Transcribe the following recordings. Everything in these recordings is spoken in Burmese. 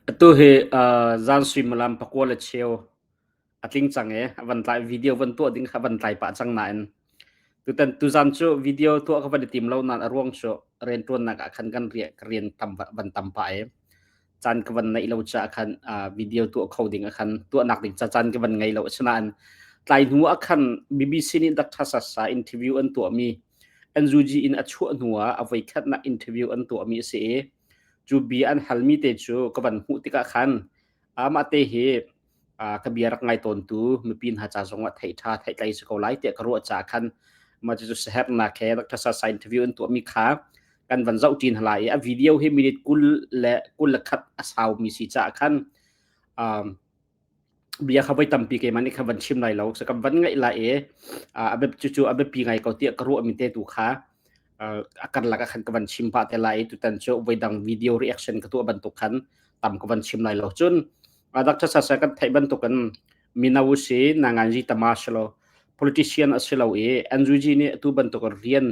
tu he zan sui malam pakwa cheo atling change avan tlai video van tu ding khavan tlai pa chang na en tu tan tu zan chu video tu ka van tim lo nan arwang cho ren tuan na ka khan kan rian tam van tam pa e chan ka van nei lo cha khan video tu coding khan tu nak ding cha chan ka van ngai lo chana an tlai nu khan bbc ni dak thasa sa interview an tu mi anjuji in achu nuwa avai khat na interview an tu mi se chu bi an halmi te chu ka van hu tika khan ama te he ka biarak ngai ton tu mi pin ha cha zonga thai tha thai lai se ko lai te ka ro cha khan ma chu seher na khe dak thasa sa interview an tu mi kha kan van zau tin halai a video he minute kul khat asaw mi si cha khan bia khabai tampi ke mani khaban chim lai lo sa kam van ngai la e abe chu abe pi ngai ko ti ka ro mi te tu kha akan la ka khan ka van chim pa te lai tu tan chu vai dang video reaction ka tu ban tu khan tam ka van chim lai lo chun adak cha sa kan thai ban tu kan minawu se nangan ji tamashlo politician asilo e anjuji ne tu ban tu ka rian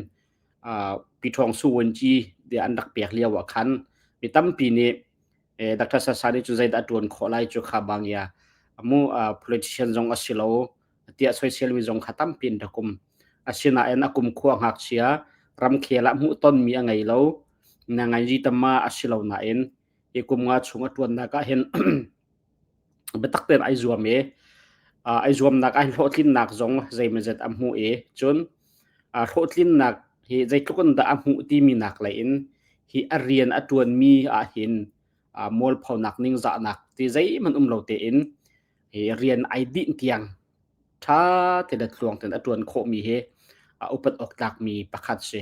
pi thong su won ji de andak pek liaw khan mi tampi ni dr sa sani chu zai da tuan kholai chu kha bang ya amu politician zong asilo tia social mi zong khatam pin dakum asina en akum khuang hak chia ram khela mu ton mi angai lo na ngai ji tama asilo na en ekum nga chunga tuan na ka hen betak ten ai zuam e ai zuam nak ai hotlin nak zong zai mezet amu e chun hotlin nak hi zai tukun da amu ti mi nak lai in hi arian atuan mi a hin mol phau nak ning za nak ti zai man lo te in he rian id tiang tha te da tluang ten atuan kho mi he upat ok tak mi pakhat se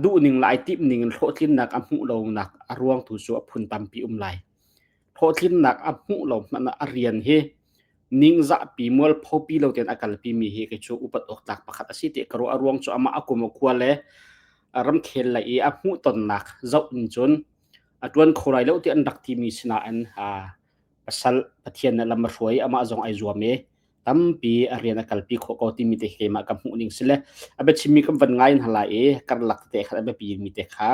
du ning lai tip ning hotlin nak amu lo nak arwang tu su phun tampi lai hotlin nak amu lo man arian he ning za pi mol phau pi lo ten akal pi mi he ke chu upat ok tak pakhat asi te karo arwang chu ama akum khwale ram khel la e amu ton nak zau in chun atuan khorai lo ti an dak ti mi sina an pasal pathian na lam roi ama zong ai zuame tampi ariana kalpi kho ko ti mi te ke ma kam hu ning sile abe chimi kam van ngai hala e kar lak te kha abe pi mi te kha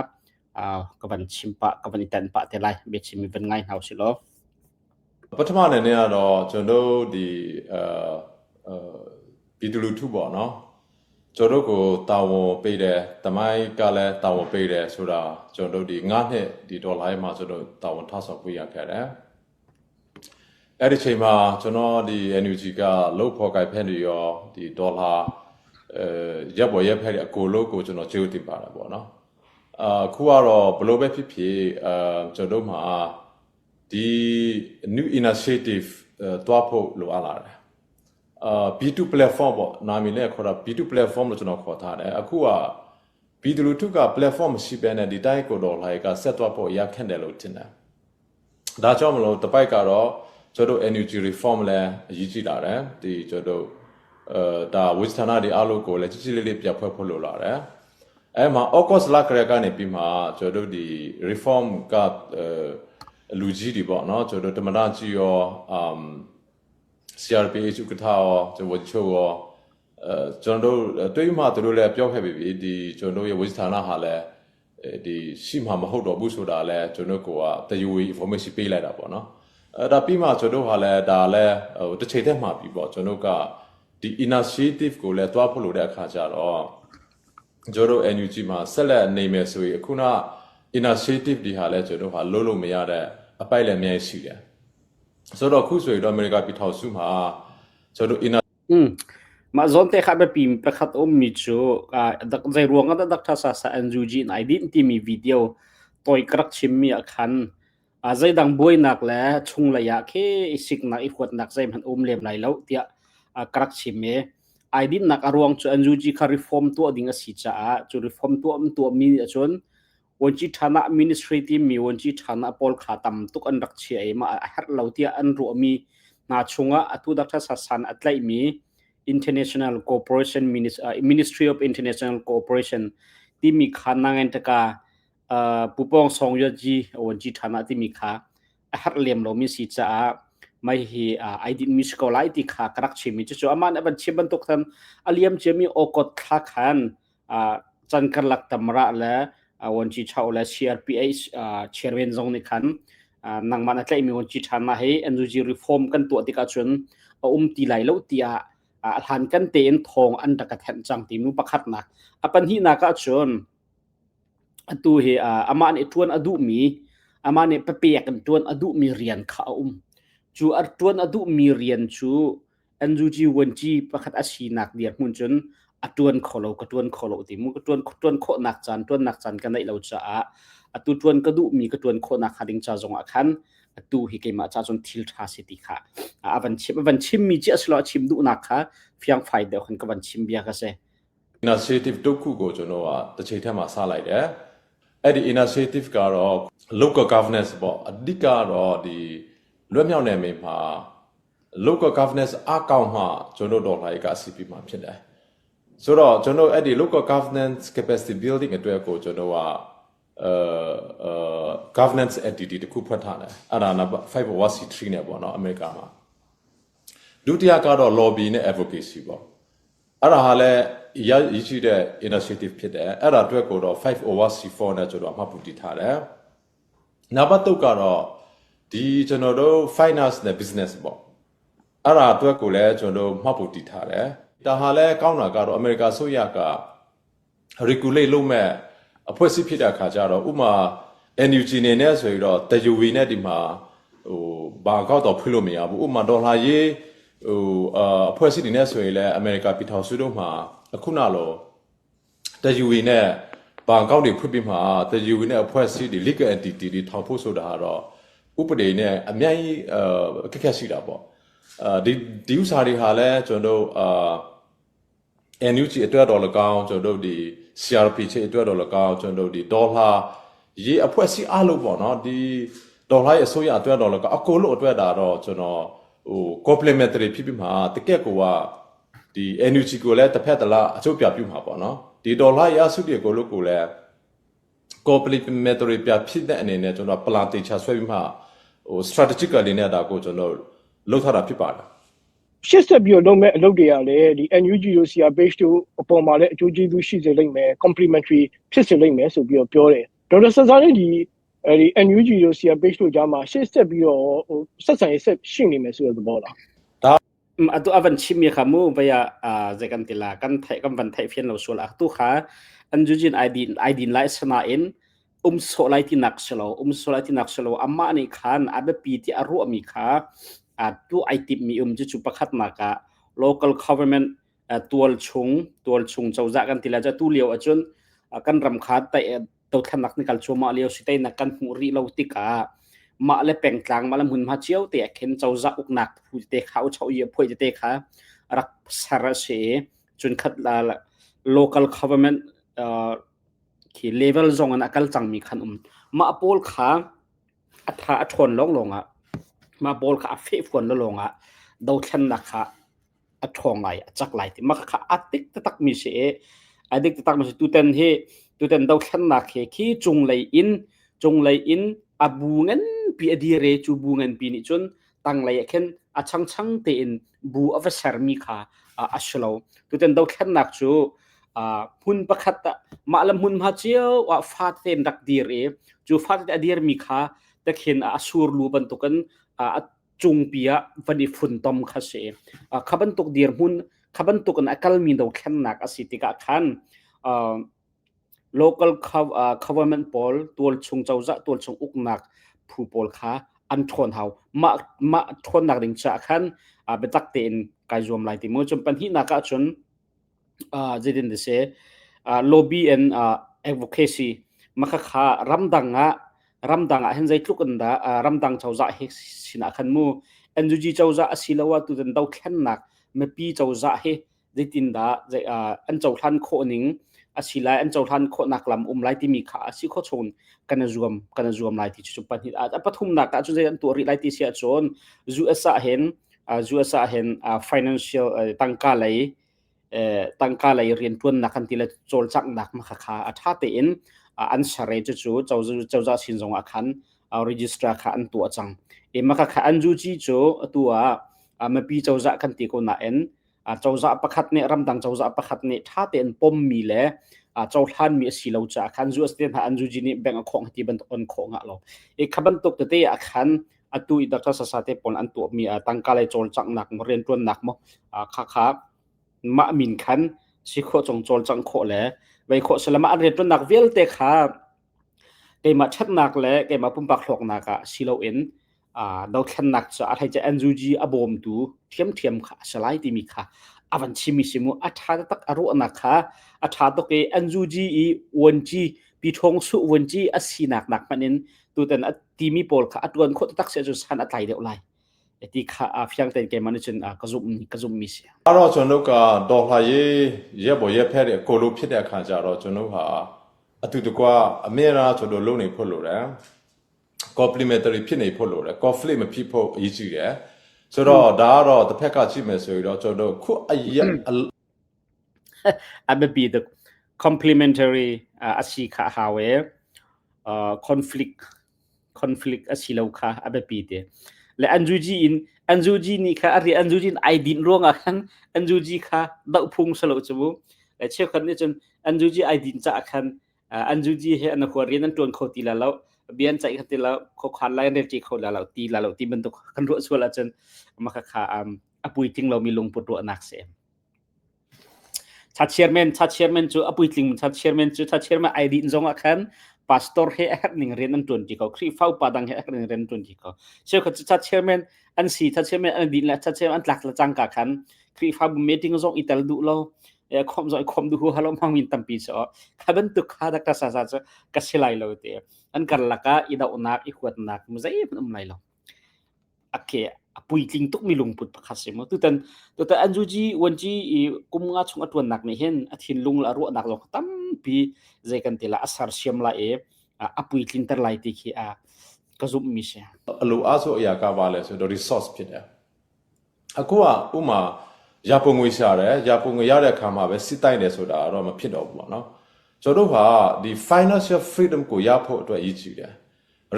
ka van chimpa ka van itan pa te lai be chimi van ngai hau silo ပထမအနေနဲ့ကတော့ကျွန်တော်တို့ဒီပြည်သူလူထုပေါ့နော်ကျွန်တော်တို့ကိုတာဝန်ပေးတယ်တမိုင်းကလည်းတာဝန်ပေးတယ်ဆိုတာကျွန်တော်တို့ဒီ9နှစ်ဒီဒေါ်လာမှာကျွန်တော်တာဝန်ထပ်ဆောက်ပေးရခဲ့တယ်အဲ့ဒီချိန်မှာကျွန်တော်ဒီ NUG ကလုတ်ဖော်ကိုင်ဖက်နေရောဒီဒေါ်လာရပ်ပေါ်ရပ်ဖက်အကိုလို့ကိုကျွန်တော်ကျေးဇူးတင်ပါတယ်ပေါ့နော်အခုကတော့ဘလို့ပဲဖြစ်ဖြစ်ကျွန်တော်တို့မှာဒီ new initiative တွားဖို့လိုအပ်လာတယ်B2 platform ပေါ့နာမည်နဲ့ခေါ်တာ B2 platform လို့ကျွန်တော်ခေါ်ထားတယ်အခုက B2 လူထုက platform မရှိဘဲနဲ့ဒီတိုင်းကိုတော့လိုက်ကဆက်သွားဖို့ရခက်တယ်လို့ထင်တယ်ဒါကြောင့်မလို့တပိုက်ကတော့ကျွန်တော်တို့ NUG reform လည်းအရေးကြီးလာတယ်ဒီကျွန်တော်ဒါဝိသနာတွေအားလုံးကိုလည်းကြီးကြီးလေးလေးပြတ်ဖွဲ့ဖို့လိုလာတယ်အဲ့မှာ August လကလေးကနေပြီးမှကျွန်တော်တို့ဒီ reform ကလူကြီးတွေပေါ့နော်ကျွန်တော်တို့တမနာကြီးရောCRPH ဥက္ကဋ္ဌရောကျွန်တော်ချို့ရောကျွန်တော်တို့တွေးမှသူတို့လည်းပြောခဲ့ပြီဒီကျွန်တော်ရဲ့ဝိသနာဟာလည်းဒီရှိမှမဟုတ်တော့ဘူးဆိုတာလည်းကျွန်တော်ကတယူဝေ information ပေးလိုက်တာပေါ့နော်ဒါပြီးမှကျွန်တော်ဟာလည်းဒါလည်းတစ်ချိန်တည်းမှပြီပေါ့ကျွန်တော်ကဒီ initiative ကိုလည်းတွားဖို့လိုတဲ့အခါကျတော့ကျွန်တော် NUG မှာဆက်လက်နေမယ်ဆိုရင်အခုန initiative ဒီဟာလည်းကျွန်တော်ဟာလုံးလုံးမရတဲ့အပိုက်လည်းအများကြီးရှိတယ်ဆိုတော့ခုဆိုရင်တော့အမေရိကပြည်ထောင်စုမှာကျွန်တော် ma zon te kha be pim pakhat mi chu dak zai ruang da dak tha sa anjuji na idin ti mi video toy krak chim mi khan zai dang boi nak la chung la ya khe isik na i khot nak zai man lem lai lo tia krak chim me idin nak arwang chu anjuji kha reform to ding a si cha chu reform to mi chon wonchi thana administrative mi wonchi thana pol kha tam tuk an rak chi ai ma har lo tia an ru mi na chunga atu dak tha sa san atlai mi international cooperation ministry of international cooperation ti mi khana ngen taka pupong songyo ji wonji thana ti mi kha har lem lo mi si cha mai hi idin mi skolai ti kha krak chi mi chu aman aban chiban tok than aliam chemi okot kha khan chankar lak tamra la wonji chaula CRPH chairman zong ni khan nang mana tlai mi on chi thana he NUG reform kan tu tika chun ti lai lo tia han kan te en thong an ta ka than chang ti nu pakhat na apan hi na ka chun atu he ama ne tuan adu mi ama ne pape kan tuan adu mi rian kha chu ar tuan adu mi rian chu NUG wonji pakhat asinak dia mun chun atuan kholo ka tuan kholo ti mu ka tuan kho nak chan kan nei lo cha atu tuan ka du mi ka tuan kho nak hading cha zonga khan atu hi ke ma cha chon thil tha siti kha avan chim mi chi aslo chim du nak kha fyang phai de khan ka van chim bia ka se initiative တစ်ခုကိုကျွန်တော်ကတစ်ချိန်ထက်မှစလိုက်တယ်အဲ့ဒီ initiative ကတော့ local governance ပေါ့အဓိကတော့ဒီလွတ်မြောက်နယ်မြေမှာ local governance အကောင့်မှကျွန်တော်တို့လိုက်က CP မှာဖြစ်တယ်ဆိုတော့ကျွန်တော်အဲ့ဒီ local governance capacity building အတွက်ကိုကျွန်တော်ကgovernance entity တစ်ခုဖွင့်ထားတယ်အဲ့ဒါနံပါတ် 501c3 နဲ့ပေါ့နော်အမေရိကမှာဒုတိယကတော့ lobby နဲ့ advocacy ပေါ့အဲ့ဒါဟာလည်းရရှိတဲ့ initiative ဖြစ်တယ်အဲ့ဒါအတွက်ကိုတော့ 501c4 နဲ့ကျွန်တော်အမှတ်ပြုတည်ထားတယ်နံပါတ်3ကတော့ဒီကျွန်တော်တို့ finance နဲ့ business ပေါ့အဲ့ဒါအတွက်ကိုလည်းကျွန်တော်မှတ်ပြုတည်ထားတယ်ဒါဟာလည်းကောင်းတာကတော့အမေရိကန်ဆိုရက regulate လုပ်မဲ့အဖွဲ့အစည်းဖြစ်တဲ့အခါကျတော့ဥမာ NUG နေနဲ့ဆိုတော့တယူဝီနဲ့ဒီမှာဘာကောက်တော့ဖွင့်လို့မရဘူးဥမာဒေါ်လာရေးအဖွဲ့အစည်းတွေနဲ့ဆိုရင်လည်းအမေရိကန်ပြည်ထောင်စုတို့မှာအခုနလိုတယူဝီနဲ့ဘာကောက်တွေဖွင့်ပြီးမှတယူဝီနဲ့အဖွဲ့အစည်းတွေ legal entity တွေထောင်ဖို့ဆိုတာတော့ဥပဒေနဲ့အများကြီးအခက်အခဲရှိတာပေါ့ဒီဥစားတွေဟာလည်းကျွန်တော်NUG အတွက်တော့၎င်းကျွန်တော်ဒီ CRP ချေအတွက်တော့၎င်းကျွန်တော်ဒီဒေါ်လာရေးအဖွဲ့အစည်းအလုပ်ပေါ့နော်ဒီဒေါ်လာရဲ့အစိုးရအတွက်တော့၎င်းအကုန်လုံးအတွက်ဒါတော့ကျွန်တော်complementary ဖြစ်ပြီးမှတကက်ကိုကဒီ NUG ကိုလည်းတစ်ဖက်တလားအချုပ်ပြပြုမှာပေါ့နော်ဒီဒေါ်လာရဲ့အစုတွေကိုလို့ကိုလည်း complementary ပြဖြစ်တဲ့အနေနဲ့ကျွန်တော် plan တေချာဆွဲပြီးမှstrategically နဲ့ဒါကိုကျွန်တော်လုပ်ထားတာဖြစ်ပါတယ်ရှစ်ဆက်ပြီးတော့လုပ်မဲ့အလုပ်တွေကလည်းဒီ NUG တို့ CRPH တို့အပေါ်မှာလည်းအကျိုးကျေးဇူးရှိစေလိမ့်မယ် complementary ဖြစ်စေလိမ့်မယ်ဆိုပြီးတော့ပြောတယ်ဒေါက်တာဆန်ဆာနဲ့ဒီ NUG တို့ CRPH တို့ကြားမှာရှစ်ဆက်ပြီးတော့ဆက်ဆံရေးဆက်ရှိနေမယ်ဆိုတဲ့သဘောလားatu avan chimmi khamu baya zekan tila kan thai kam van thai fian lo sola tu kha anjujin id lai sana in so lai ti nak selo amma ni khan abe pi ti aru mi kha tu itip mi chu pakhat na ka local government tual chung chawza kan tila ja tu leo achun kan ram kha ta to thanak ni kal chuma leo sitai na kan muri lo ti ka ma le peng tlang ma lam hun ma chiao te khen chawza uknak pu te khau chau ye phoi te kha rak sara se chun khat la local government ki level zong an akal chang mi khan ma pol kha atha athon longa ma pol kha fe fon longa do khan na kha athong lai chak lai ti ma kha atik tak mi se adik tak mi tu ten do khan na khe ki chung lai in abungan pi adire chu bungan pi ni chun tang lai khen achang te in bu officer mi kha ashlo tu ten do khan nak chu hun pakhat malam hun ma chiao wa fat ten dak dir chu fat adir mi kha ta khen asur lu ban to kan chung pia vani fun tom kha se khaban tok dir hun khaban tok an akal mi do khan nak asitika khan local government pol tol chung chawza tol chung uknak phu pol kha an thon hau ma thon nak ring cha khan betak te in kai zom lai ti mo chum pan hi na ka chun zedin de se lobby and advocacy makha kha ramdanga hen zai tluk anda ramdang chawza he sina khan mu NUG chawza asilawa tu den dau khan nak me pi chawza he zetin da an chaw than kho ning asila an chaw than kho nak lam lai ti mi kha asi kho chon kana zuam lai ti chu pan hi pathum na ka chu je an tu ri lai ti sia chon zu asa hen financial tangka lai rian tuan na kan tila chol chak nak ma kha atha te in an sare chu chawza sin zong akhan register kha an tu achang e ma kha an ju chi chu atua ma pi chawza kan ti ko na en เจ้าจะประคัดเนี่ยรำดังเจ้าจะประคัดเนี่ยถ้าเต็นปมมีแล้วเจ้าท่านมีสิเราจะคันจูสเตียนหาอันจูจีนี่แบ่งของที่บันอนของอ่ะเราขับันตกแต่อาคันตุยดักษาสาเตปนอันตัวมีตั้งกาเลยโจลจังหนักเรียนตัวหนักมั้งค่ะมะมินคันสิโคจงโจลจังโคแล้วไว้โคสละมาเรียนตัวหนักเวลเตค่ะเกมาชัดหนักแล้วเกมาปุ่มปักหลอกหนักสิเราเอ็นดาวแคนหนักจะอะไรจะอันจูจีอบอมดูเทียมค่ะสไลด์ที่มีค่ะอวันชิมิสิมุอัฐาตักอรุณนักค่ะอัฐาตกอันจูจีวันจีปีทงสุวันจีอัศนักมันนั้นตัวแต่ทีมีโพลค่ะตัวนั้นโคตรตักเสียจุดสันอะไรเดียวเลยที่ค่ะเพียงแต่เกมันจนกระซุ่มมิเสียเราจนลูกก็ดอกลายเยอะบ่เยอะแพ้เนี่ยโกลูพิดเนี่ยขันจะเราจนลูกหาตุกว่าอเมริกาจนลูกนี่พูดเลย complementary พิดนี่พูดเลย conflict มันพิดพูดอีจีเลย所以打到的拍卡机没所以了，就到酷be the complementary อาชีพหาเวconflict อาชีพเราค่ะbe เดและอันจูจีนี่ค่ะอะไรอันจูจีไอดินร่วงอ่ะคันอันจูจีค่ะดาวพุ่งสลบจมูกและเชื่อคันนี้จนอันจูจีไอดินจะคันอันจูจีเห็นหัวเรียนนั้นตัวเขาตีแล้วเบียนใจกันทีแล้วเขาขันไล่เรียนจีเขาแล้วตีมันตุกกันรัวส่วนละจนมาค่ะปุยจริงเรามีลงปวดรัวนักเสียชัดเชียร์แมนจูปุยจริงชัดเชียร์แมนไอดีนจงอาคันพาสตอร์เฮอักหนึ่งเรียนนั่นตัวจีเขาครีฟ้าปาดังเฮอักหนึ่งเรียนตัวจีเขาเชื่อเขาชัดเชียร์แมนอันสี่ชัดเชียร์แมนอันดีนและชัดเชียร์แมนหลักละจังกัคันครีฟ้าบุมเมติงจงอิตาลีดูเราความดูฮัลโหลมังวินตัมปีจ้ะขับตุกขาดักตาซาจ้ะกัสไลเราเตะอันกันละก็อีดาวนักอีขวดนักมุ้ยมันไลเราโอเคปุยจริงตุกมีลุงปุดประคัสมั้งตัวอันจูจีวันจีกุมงาชงอัตวันนักนี่เห็นอัฐินลุงละรัวนักเราตั้มปีใจกันทีละอัศรเชียมละปุยจริงแต่ไลติคีก็ซุ่มมิเชียลูอาสุอยากาบาเลสุดรีซอสพิดเนี่ยกูว่าอุมายาปงวิชาเลยยาปงยาเด็กขามาแบบสิตายเนี่ยสุดาเรามาพิดออกบ่เนาะจนว่า the financial freedom กูยาพอตัวอีจีเลย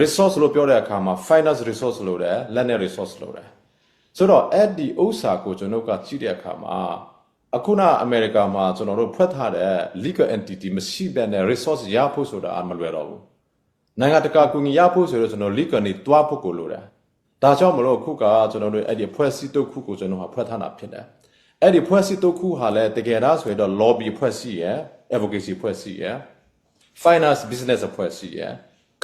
resource เราเปลี่ยนเด็กขามา finance resource เราเลย land resource เราเลย所以说，在第二三个就那个几点看嘛，အခု那อเมริกาမှာကျွန်တော်တို့ဖွက်ထားတဲ့ legal entity မရှိဘဲနဲ့ resource ရဖို့ဆိုတာအမလွယ်တော့ဘူးနိုင်ငံတကာကူညီရဖို့ဆိုတော့ကျွန်တော် legal နေတွားဖို့ကိုလိုတယ်ဒါကြောင့်မလို့အခုကကျွန်တော်တို့အဲ့ဒီဖွဲ့စည်းတစ်ခုကိုကျွန်တော်ဟာဖွက်ထားတာဖြစ်တယ်အဲ့ဒီဖွဲ့စည်းတစ်ခုဟာလည်းတကယ်တော့ဆိုတော့ lobby ဖွဲ့စည်းရယ် advocacy ဖွဲ့စည်းရယ် finance business ဖွဲ့စည်းရယ်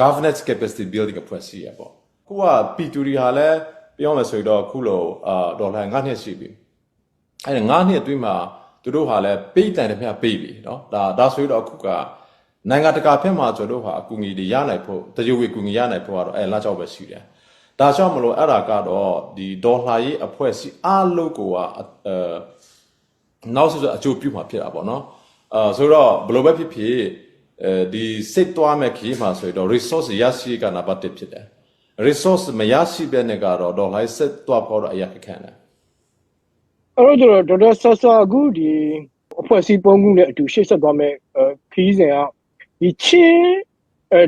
governance capacity building ဖွဲ့စည်းရယ်ပေါ့ခုက P2D ဟာလည်းပြောမယ်ဆိုတော့ခုလိုဒေါ်လာ9နှစ်ရှိပြီအဲ့ဒါ9နှစ်အတွင်းမှာသူတို့ဟာလည်းပေးတိုင်တဲ့မြတ်ပေးပြီเนาะဒါဆိုတော့အခုကနိုင်ငံတကာဘက်မှာကျွန်တော်တို့ဟာအကူအညီတွေရနိုင်ဖို့တရွေကူညီရနိုင်ဖို့ကတော့လာကြောက်ပဲရှိတယ်ဒါကြောင့်မလို့အဲ့ဒါကတော့ဒီဒေါ်လာရေးအဖွဲ့အစည်းအားလုံးကိုနောက်ဆိုအကျိုးပြုမှာဖြစ်တာပေါ့เนาะဆိုတော့ဘယ်လိုပဲဖြစ်ဖြစ်ဒီစိတ်သွားမဲ့ခီးမှာဆိုတော့ resource ရရှိကနာပတ်တစ်ဖြစ်တယ်resource မရရှိတဲ့နေကတော့ဒေါ်လာစစ်သွားဖို့တော့အရာခက်ခဲတယ်အဲ့တော့ဒေါက်တာဆဆာအခုဒီအဖွဲ့အစည်းပုံကူနဲ့အတူရှေ့ဆက်သွားမဲ့ခီးစဉ်ကဒီချင်း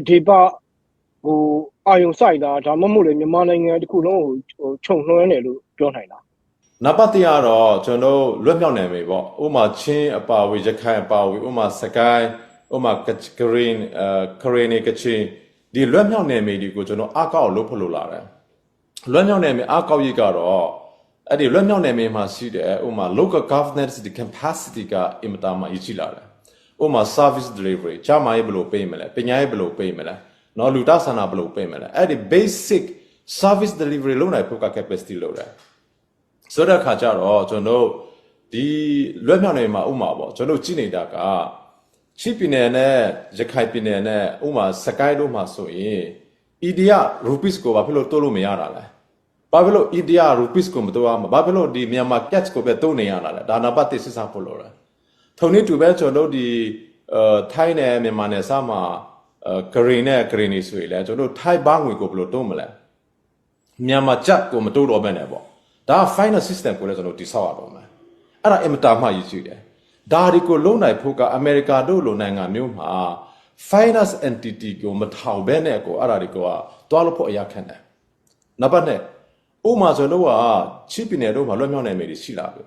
ဒေပါဟိုအာယုံဆိုင်တာဒါမှမဟုတ်လေမြန်မာနိုင်ငံတစ်ခုလုံးကိုခြုံလွှမ်းတယ်လို့ပြောနိုင်တာနံပါတ်1ကတော့ကျွန်တော်လွတ်မြောက်နေပြီပေါ့ဥမာချင်းအပါဝေရခိုင်အပါဝေဥမာစကိုင်းဥမာကရင်နေကချင်းဒီလွတ်မြောက်နေမိဒီကိုကျွန်တော်အကောက်လို့ဖလို့လာတယ်လွတ်မြောက်နေမိအကောက်ကြီးကတော့အဲ့ဒီလွတ်မြောက်နေမိမှာရှိတယ်ဥမာ local governance the capacity ကအင်မတန်မှအရေးကြီးလာတယ်ဥမာ service delivery ဂျာမာရေးဘယ်လိုပေးမလဲပညာရေးဘယ်လိုပေးမလဲနော်လူသားဆန္ဒဘယ်လိုပေးမလဲအဲ့ဒီ basic service delivery လုပ်နိုင်ဖို့က capacity လုပ်တယ်ဆိုတဲ့အခါကျတော့ကျွန်တော်ဒီလွတ်မြောက်နေမှာဥမာပေါ့ကျွန်တော်ကြည့်နေတာကချစ်ပြည်နယ်နဲ့ရခိုင်ပြည်နယ်နဲ့ဥမာစကိုင်းတို့မှာဆိုရင် India rupees ကိုဘာဖြစ်လို့တိုးလို့မရတာလဲဘာဖြစ်လို့ India rupees ကိုမတိုးအောင်ဘာဖြစ်လို့ဒီမြန်မာ cash ကိုပဲတိုးနေရတာလဲဒါနံပါတ်1စစ်စားဖို့လိုတယ်ထုံနည်းတူပဲကျွန်တော်ဒီထိုင်းနဲ့မြန်မာနဲ့စမှာဂရိနဲ့ဂရိနေဆိုရင်လဲကျွန်တော်ထိုင်းဘာငွေကိုဘယ်လိုတိုးမလဲမြန်မာကျပ်ကိုမတိုးတော့ဘဲနဲ့ပေါ့ဒါ finance system ကိုလည်းကျွန်တော်တိဆောက်ရတော့မယ်အဲ့ဒါအင်မတန်မှရည်ကြည်တယ်ဒါဒီကိုလုံးနိုင်ဖို့ကအမေရိကန်တို့လိုနိုင်ငံမျိုးမှာ finance entity ကိုမထောင်ဘဲနဲ့ကိုအဲ့ဒါတွေကတွားလို့ဖို့အရာခံတယ်နံပါတ်2ဥမာဆိုတော့ချစ်ပြည်နယ်တို့မှာလွတ်မြောက်နေမိတွေရှိလာပြီ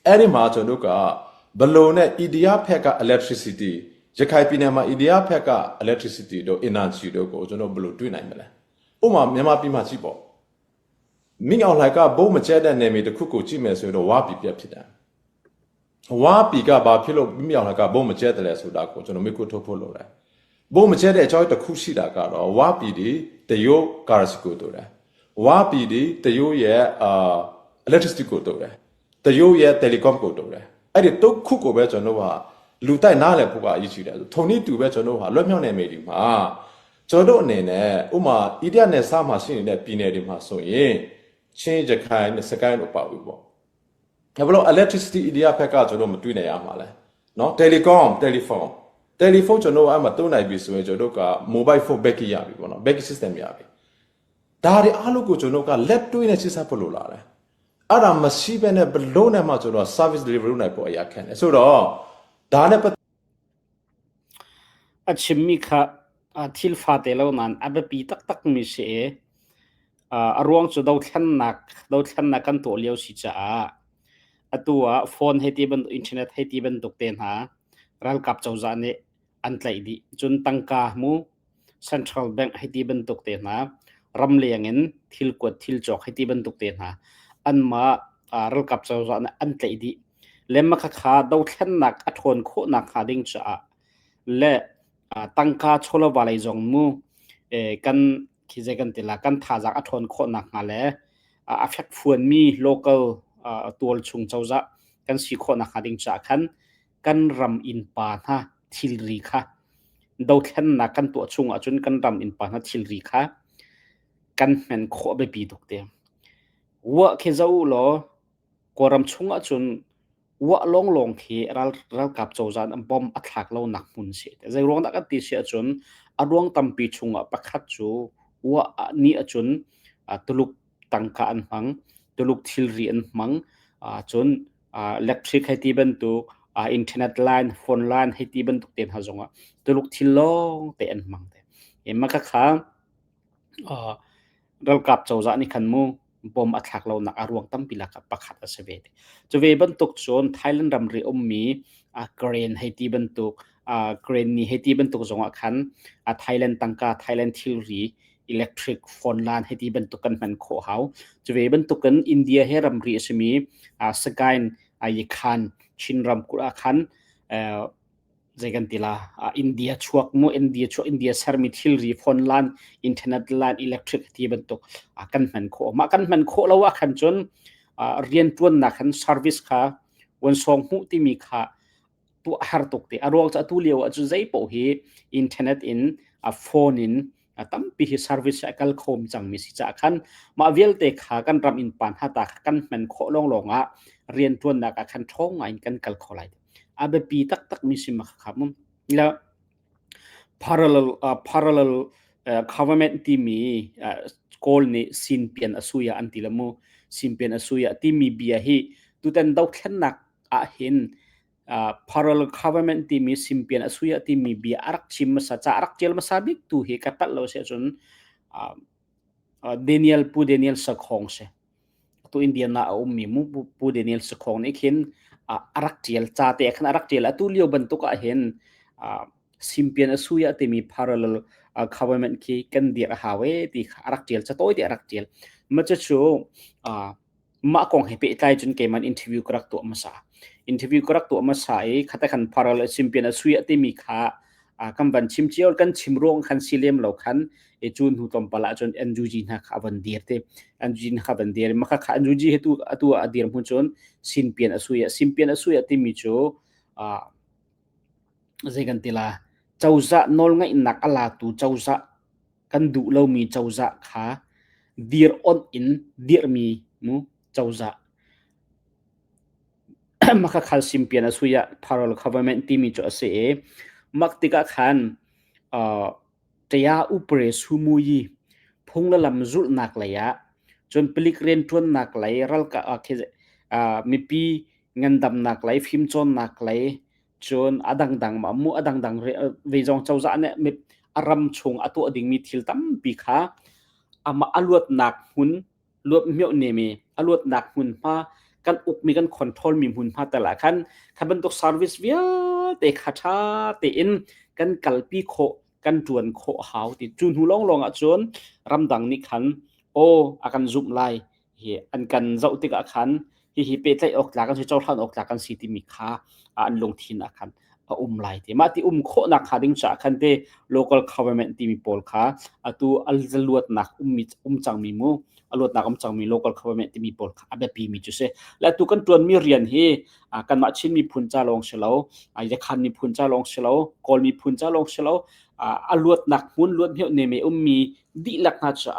အဲ့ဒီမှာကျွန်တော်တို့ကဘလုံနဲ့ EDF ဖက်က electricity ရခိုင်ပြည်နယ်မှာ EDF ဖက်က electricity တို့ energy တို့ကိုကျွန်တော်ဘယ်လိုတွေ့နိုင်မလဲဥပမာမြန်မာပြည်မှာကြည့်ပေါ့မိအောင်လိုက်ကဘုံမကျဲတဲ့နယ်မြေတစ်ခုကိုကြည့်မယ်ဆိုတော့ဝါပြည်ပြက်ဖြစ်တယ်ဝါပြည်ကဘာဖြစ်လို့မိအောင်လိုက်ကဘုံမကျဲတယ်လဲဆိုတာကိုကျွန်တော်မိကိုထုတ်ဖို့လုပ်တယ်ဘုံမကျဲတဲ့အကြောင်းတစ်ခုရှိတာကတော့ဝါပြည်ဒီတရုတ် currency ကိုတူတယ်ဝါပြည်ဒီတရုတ်ရဲ့electricity ကိုတူတယ်တရုတ်ရဲ့ telecom ကိုတူတယ်အဲ့ဒီတုတ်ခုကိုပဲကျွန်တော်ကလူတိုက်နားလဲဖို့ကအရေးကြီးတယ်ထုံနည်းတူပဲကျွန်တော်ကလွတ်မြောက်နေမိဒီမှာကျွန်တော်အနေနဲ့ဥမာဣတရနယ်စားမှာရှိနေတဲ့ပြည်နယ်တွေမှာဆိုရင်ချင်းရခိုင်နဲ့စကိုင်းတို့ပါဘူးပေါ့ဘယ်လို electricity ဣတရဖက်ကကျွန်တော်မတွေ့နိုင်ရမှာလဲเนาะ telecom telephone ကျွန်တော်အမှသုံးနိုင်ပြီဆိုရင်ကျွန်တော်က mobile phone back ရပြီပေါ့နော် back system ရပြီဒါတွေအားလုံးကိုကျွန်တော်က လက်တွေ့နဲ့စစ်ဆက်ဖို့လိုလာတယ်အဲ့ဒါမရှိဘဲနဲ့ဘလုံးနဲ့မှကျွန်တော် service delivery လုပ်နိုင်ဖို့အရာခံတယ်ဆိုတော့ဒါနဲ့ပတ် achimmi kha thil fa te lo nan abe pi tak tak mi se arwang chu do thlan nak kan to leo si cha atua phone heti ban internet heti ban tok ten ha ral kap chawza ne an tlai di chun tangka mu central bank heti ban tok ten ha ram lengin thil ko thil chok heti ban tok ten ha an ma ral kap chawza ne an tlai di lemma kha do thlan nak athon kho nak ha ding cha le tangka chola walai jong mu kan khize kan tila kan thaja athon kho nak nga le affect fuan mi local tol chung chawza kan si kho nak hading cha khan kan ram in pa na thilri kha do khan na kan to chung a chun kan ram in pa na thilri kha kan men kho be pi dokte wa khezau lo koram chung a chun wa long khi ral kap chawzan bom athak lo nak mun se zai rong da ka ti se chun arwang tampi chunga pakhat chu wa ni achun tuluk tangka an hang tuluk thilri an hang chun electric heti ban tu internet line phone line heti ban tu ten ha zonga tuluk thilong te an hang te emma ka kha ral kap chawza ni khan mu bom athak lo nak arwang tampila ka pakhat asave chuve ban tuk chon thailand ramri ommi crane heti ban tuk crane ni heti ban tuk zonga khan thailand tangka thailand thilri electric phone line heti ban tuk kan man kho hau chuve ban tuk kan india he ramri asmi sagain ai khan chinram kura khan zegan tila india chuak mu india sarmi thilri phone line internet line electric heti ban tuk kan man kho lawa khan chon rian tuan na khan service kha won song mu ti mi kha tu har tok te arwang cha tu leo chu zai po hi internet in phone in tampi hi service kal khom chang mi si cha khan ma vel te kha kan ram in pan ha ta kan man kho longa rian tuan na ka khan thong ngain kan kal kholai abe pi tak mi sim kha mum la parallel government ti mi call ni sin pian asuya antilamu sin pian asuya ti mi bia hi tutan dau khannak a hin parallel government ti mi sin pian asuya ti mi bia arak chim sa cha arak chel masabik tu hi kapat lo se chun daniel sakhong se tu india na mi mu pu daniel sakhong ni khin arak chel cha te khan arak chel atu lio ban tu ka hin simpian asuya te mi parallel government ki kan dia hawe ti arak chel cha toy ti arak chel ma cha chu ma kong he pe tai chun ke man interview karak to masa e khata khan parallel simpian asuya te mi kha kam ban chim chiol kan chimrong khan silem lo khan e chun hu tom pala chon enjuji na kha ban dir te enjuji na kha ban dir ma kha enjuji hetu atu adir mun chon simpian asuya te mi chu zegan tila chawza nol ngai nak ala tu chawza kan du lo mi chawza kha dir on in dir mi mu chawza maka khal simpian asuya parallel government ti mi cho ase maktika khan taya upre sumuyi phungla lamzul nak laya chon pelikren tron nak lai ral ka mipi ngandam nak lai phim chon nak lai chon adang dang ma mu adang dang ve jong chawza ne mi aram chung atu ading mi thil tam pi kha ama aluat nak hun luat myo ne me aluat nak hun pa กันอุกมีกันคอนโทรลมีหุ่นพาแต่ละคันคันเป็นตัว service เวียเตะขาชาเตะอินกันกัลปีโคกันจวนโคหาวติจุนหูลองอ่ะจวนรำดังนี่คันโออากันซุ่มไล่เฮอันกันเจ้าติกอาคันฮิเปใจออกจากกันเจ้าท่านออกจากกันสีติมิคาอันลงทินอาคันไล่ติมาติโคนักหาดิ้งจากคันเต local government ติมีโพลค่ะตัวอัลจะลวดนักมีจังมีมูลวดนักจังมี local government ติมีโพลค่ะอาเบปีมีจุดเสและตัวกันจวนมีเรียนเฮกันมาชินมีพุนจ้าลงเชลล์จะคันมีพุนจ้าลงเชลล์กอลมีพุนจ้าลงเชลล์ลวดนักมุนลวดเหี่ยวเนมีมีดีลักนัดจะ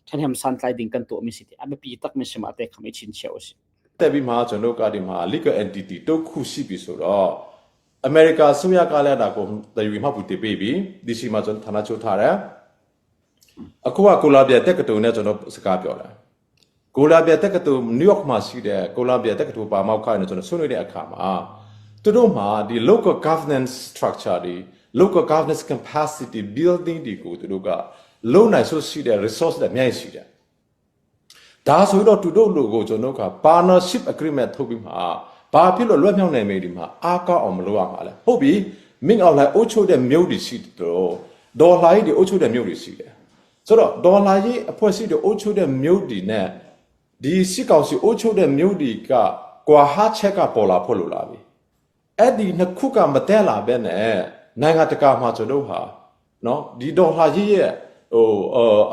ท่านเห็นสันไลดิ้งกันตัวมีสิทธิ์อาเบปีตักไม่ใช่มาแต่ขมิชินเชียวสิแต่บิมาจนเราการดิมา legal entity ตัวคู่สิบิสุดอ่ะอเมริกาสุยากาเลดาก็แต่วิมาพูดเตปีบีดิชิมาจนธนาชุดท่าระအခုကကိုလာဘီယာတက်ကတူနဲ့ကျွန်တော်စကားပြောတာကိုလာဘီယာတက်ကတူနယူးယောက်မှာရှိတဲ့ကိုလာဘီယာတက်ကတူပါမောက်ခိုင်းနေကျွန်တော်ဆွေးနွေးတဲ့အခါမှာသူတို့မှာဒီ local governance structure တွေ local governance capacity building တွေကိုသူတို့ကလုံနိုင်ဆိုရှိတဲ့ resource တွေအများကြီးရှိတယ်ဒါဆိုတော့သူတို့လူကိုကျွန်တော်က partnership agreement ထုတ်ပြီးမှာဘာဖြစ်လို့လွတ်မြောက်နိုင်မေးဒီမှာအားကောင်းအောင်မလုပ်ရမှာလဲဟုတ်ပြီမင်းအောင်လိုက်အုပ်ချုပ်တဲ့မြို့တွေရှိတော့ဒေါ်လာကြီးတွေအုပ်ချုပ်တဲ့မြို့တွေရှိတယ်ဆိုတော့ဒေါ်လာကြီးအဖွဲ့အစည်းတွေအုပ်ချုပ်တဲ့မြို့တွေနဲ့ဒီစစ်ကောင်စီအုပ်ချုပ်တဲ့မြို့တွေကကွာဟာချက်ကပေါ်လာဖို့လိုလာပြီအဲ့ဒီနှစ်ခုကမတည့်လာပဲနဲ့နိုင်ငံတကာမှာကျွန်တော်ဟာနော်ဒီဒေါ်လာကြီးရဲ့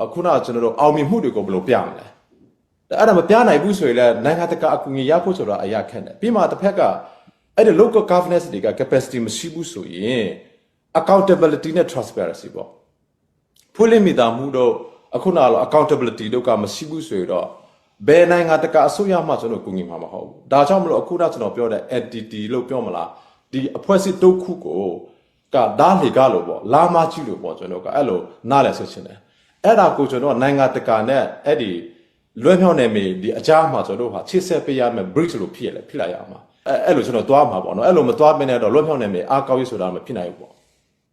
အခုနကျွန်တော်တို့အောင်မြင်မှုတွေကိုဘယ်လိုပြမလဲအဲ့ဒါမပြနိုင်ဘူးဆိုရင်လည်းနိုင်ငံတကာအကူအညီရဖို့ဆိုတာအရာခက်တယ်ပြီးမှတစ်ဖက်ကအဲ့ဒီ local governance တွေက capacity မရှိဘူးဆိုရင် accountability နဲ့ transparency ပေါ့ဖွင့်လင်းမိသားမှုတော့အခုနကတော့ accountability တို့ကမရှိဘူးဆိုရင်တော့ဘယ်နိုင်ငံတကာအစိုးရမှကျွန်တော်ကူညီမှာမဟုတ်ဘူးဒါကြောင့်မလို့အခုနကျွန်တော်ပြောတဲ့ entity လို့ပြောမလားဒီအဖွဲ့အစည်းတစ်ခုကိုကဒါလေကလို့ပေါ့လာမကြည့်လို့ပေါ့ကျွန်တော်ကအဲ့လိုနားလည်ဆိုချင်တယ်အဲ့ဒါကိုကျွန်တော်နိုင်ငံတကာနဲ့အဲ့ဒီလွဲမြောက်နေပြီဒီအကြားမှာကျွန်တော်ဟာချစ်ဆက်ပေးရမယ် bridge လို့ဖြစ်လာရမှာအဲ့လိုကျွန်တော်သွားမှာပေါ့နော်အဲ့လိုမသွားမနဲ့တော့လွဲမြောက်နေပြီအားကောင်းရေးဆိုတာမဖြစ်နိုင်ဘူးပေါ့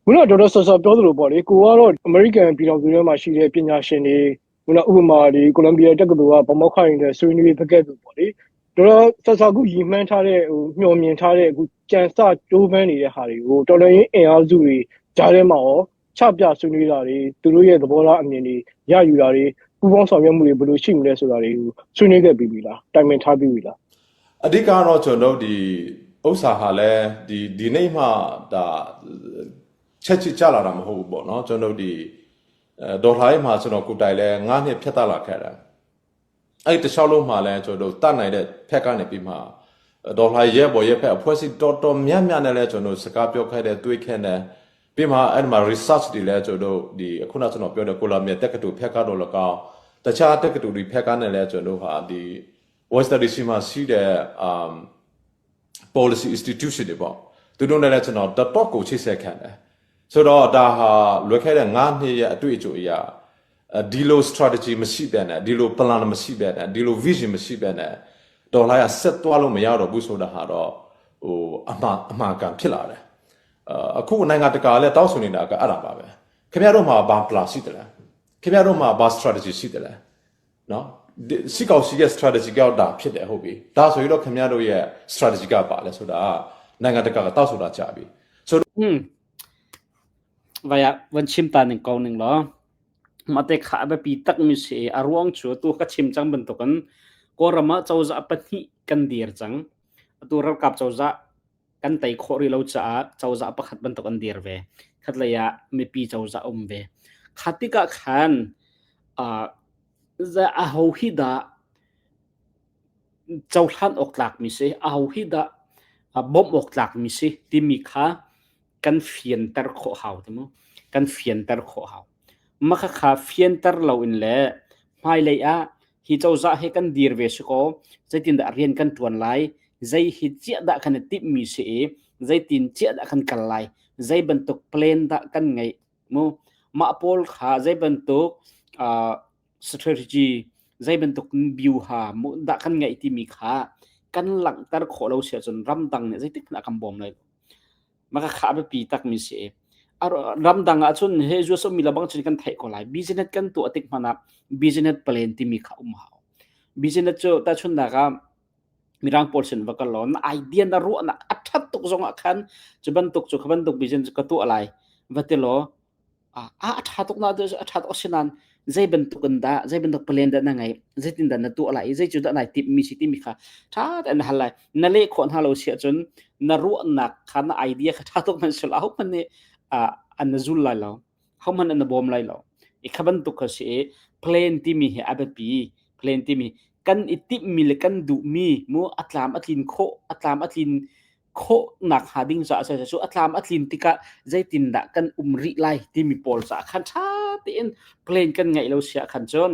ခုနဒေါက်တာဆော့ဆော့ပြောသလိုပေါ့လေကိုကတော့အမေရိကန်ပြည်တော်စုထဲမှာရှိတဲ့ပညာရှင်တွေခုနဥပမာဒီကိုလံဘီယာတက္ကသိုလ်ကဗမောက်ခိုင်းတဲ့ဆွေးနွေးတကယ်သူပေါ့လေဒေါက်တာဆော့ဆော့ခုရည်မှန်းထားတဲ့မျှော်မြင်ထားတဲ့အခုကြံစကြိုးပမ်းနေတဲ့ဟာတွေကိုတော်တော်ရင်အင်အားစုတွေကြားထဲမှာရောချပြဆွေးနွေးတာတွေသူတို့ရဲ့သဘောထားအမြင်တွေရယူတာတွေပူပေါင်းဆောင်ရွက်မှုတွေဘယ်လိုရှိမလဲဆိုတာတွေကိုဆွေးနွေးခဲ့ပြီးပြီလားတိုင်ပင်ထားပြီးပြီလားအဓိကတော့ကျွန်တော်ဒီဥစ္စာဟာလည်းဒီနေ့မှဒါချက်ချကြလာတာမဟုတ်ဘူးပေါ့နော်ကျွန်တော်ဒီဒေါ်လာရေးမှာကျွန်တော်ကိုတိုင်လဲ9နှစ်ဖြတ်သလာခဲ့တာအဲ့တခြားလုံးမှာလည်းကျွန်တော်တတ်နိုင်တဲ့ဖက်ကနေပြီးမှဒေါ်လာရဲ့ပေါ်ရဲ့ဖက်အဖွဲ့အစည်းတော်တော်များများနဲ့လည်းကျွန်တော်စကားပြောခဲ့တယ်တွေးခဲ့တယ်ပြီးမှအဲ့မှာ research တွေလည်းကျွန်တော်ဒီအခုနကျွန်တော်ပြောတဲ့ကိုလာမြေတက္ကသိုလ်ဖက်ကတော့လကောက်တခြားတက္ကသိုလ်တွေဖက်ကနေလည်းကျွန်တော်ဟာဒီ Western DC မှာရှိတဲ့ policy institution တွေပေါ့သူတို့လည်းကျွန်တော်တော့ကိုချိတ်ဆက်ခံတယ်ဆိုတော့ဒါဟာလွယ်ခဲ့တဲ့9နှစ်ရဲ့အတွေ့အကြုံအရာဒီလို strategy မရှိပဲနဲ့ဒီလို plan မရှိပဲနဲ့ဒီလို vision မရှိပဲနဲ့ဒေါ်လာရဆက်သွားလို့မရတော့ဘူးဆိုတာဟာတော့ဟိုအမှားကန်ဖြစ်လာတယ်အခုနိုင်ငံတကာလည်းတောက်ဆိုနေတာကအဲ့ဒါပါပဲခင်ဗျားတို့မှာဘာ plan ရှိတယ်လဲခင်ဗျားတို့မှာဘာ strategy ရှိတယ်လဲနော်စီကောက်စီရဲ့ strategy ကတာဖြစ်တယ်ဟုတ်ပြီဒါဆိုရင်တော့ခင်ဗျားတို့ရဲ့ strategy ကပါလဲဆိုတာနိုင်ငံတကာကတောက်ဆိုတာကြာပြီဆိုvaya van chim ta ning kau ning lo mate kha ba pi tak mi se arwang chu tu ka chim chang ban to kan ko rama chawza pathi kan dir chang tu ra kap chawza kan tai khori lo cha chawza pakhat ban to kan dir ve khatlaya mi pi chawza ve khatika khan za a ho hi da chawthan ok lak mi se a ho hi da bom ok lak mi se ti mi kha kan phiền tar kho hau timo kan phiền tar kho hau maka kha phiền tar lo in le mai le a hi chawza he kan dir ve ko zaitin da rian kan tuan lai zai hi chia da kan tip mi se zai tin chia da kan kal lai zai bentuk plan da kan ngai mo ma pol kha zai bentuk strategy zai bentuk view ha mo da kan ngai ti mi kha kan lang tar kho lo se chon ram dang ne zai tik na kam bom lai maka kha ba pi tak mi se ram dang a chun he jo so mi labang chin kan thai ko lai business kan to atik mana business plan ti mi kha hao business cho ta chun da ga mirang portion bakalon idea na ru na athat tuk zong akhan chuban tuk chu khaban tuk vision ka tu alai vatelo athat tuk na athat osinan zai ben tukanda zai ben tuk plan da na ngai zai tin da na tu alai zai chu da nai tip mi si ti mi kha tha an halai na le khon halo sia chun na ru na khan idea kha tha tuk man sul au man ne an zul lai lo how man an bom lai lo I khaban tuk ka se plan ti mi he abapi plan ti mi kan itip mi le kan du mi mo atlam atlin kho nak hading sa so atlam atlin tika zaitin da kan umri lai ti mi pol sa khan tha tin plain kan ngai lo sia khan chon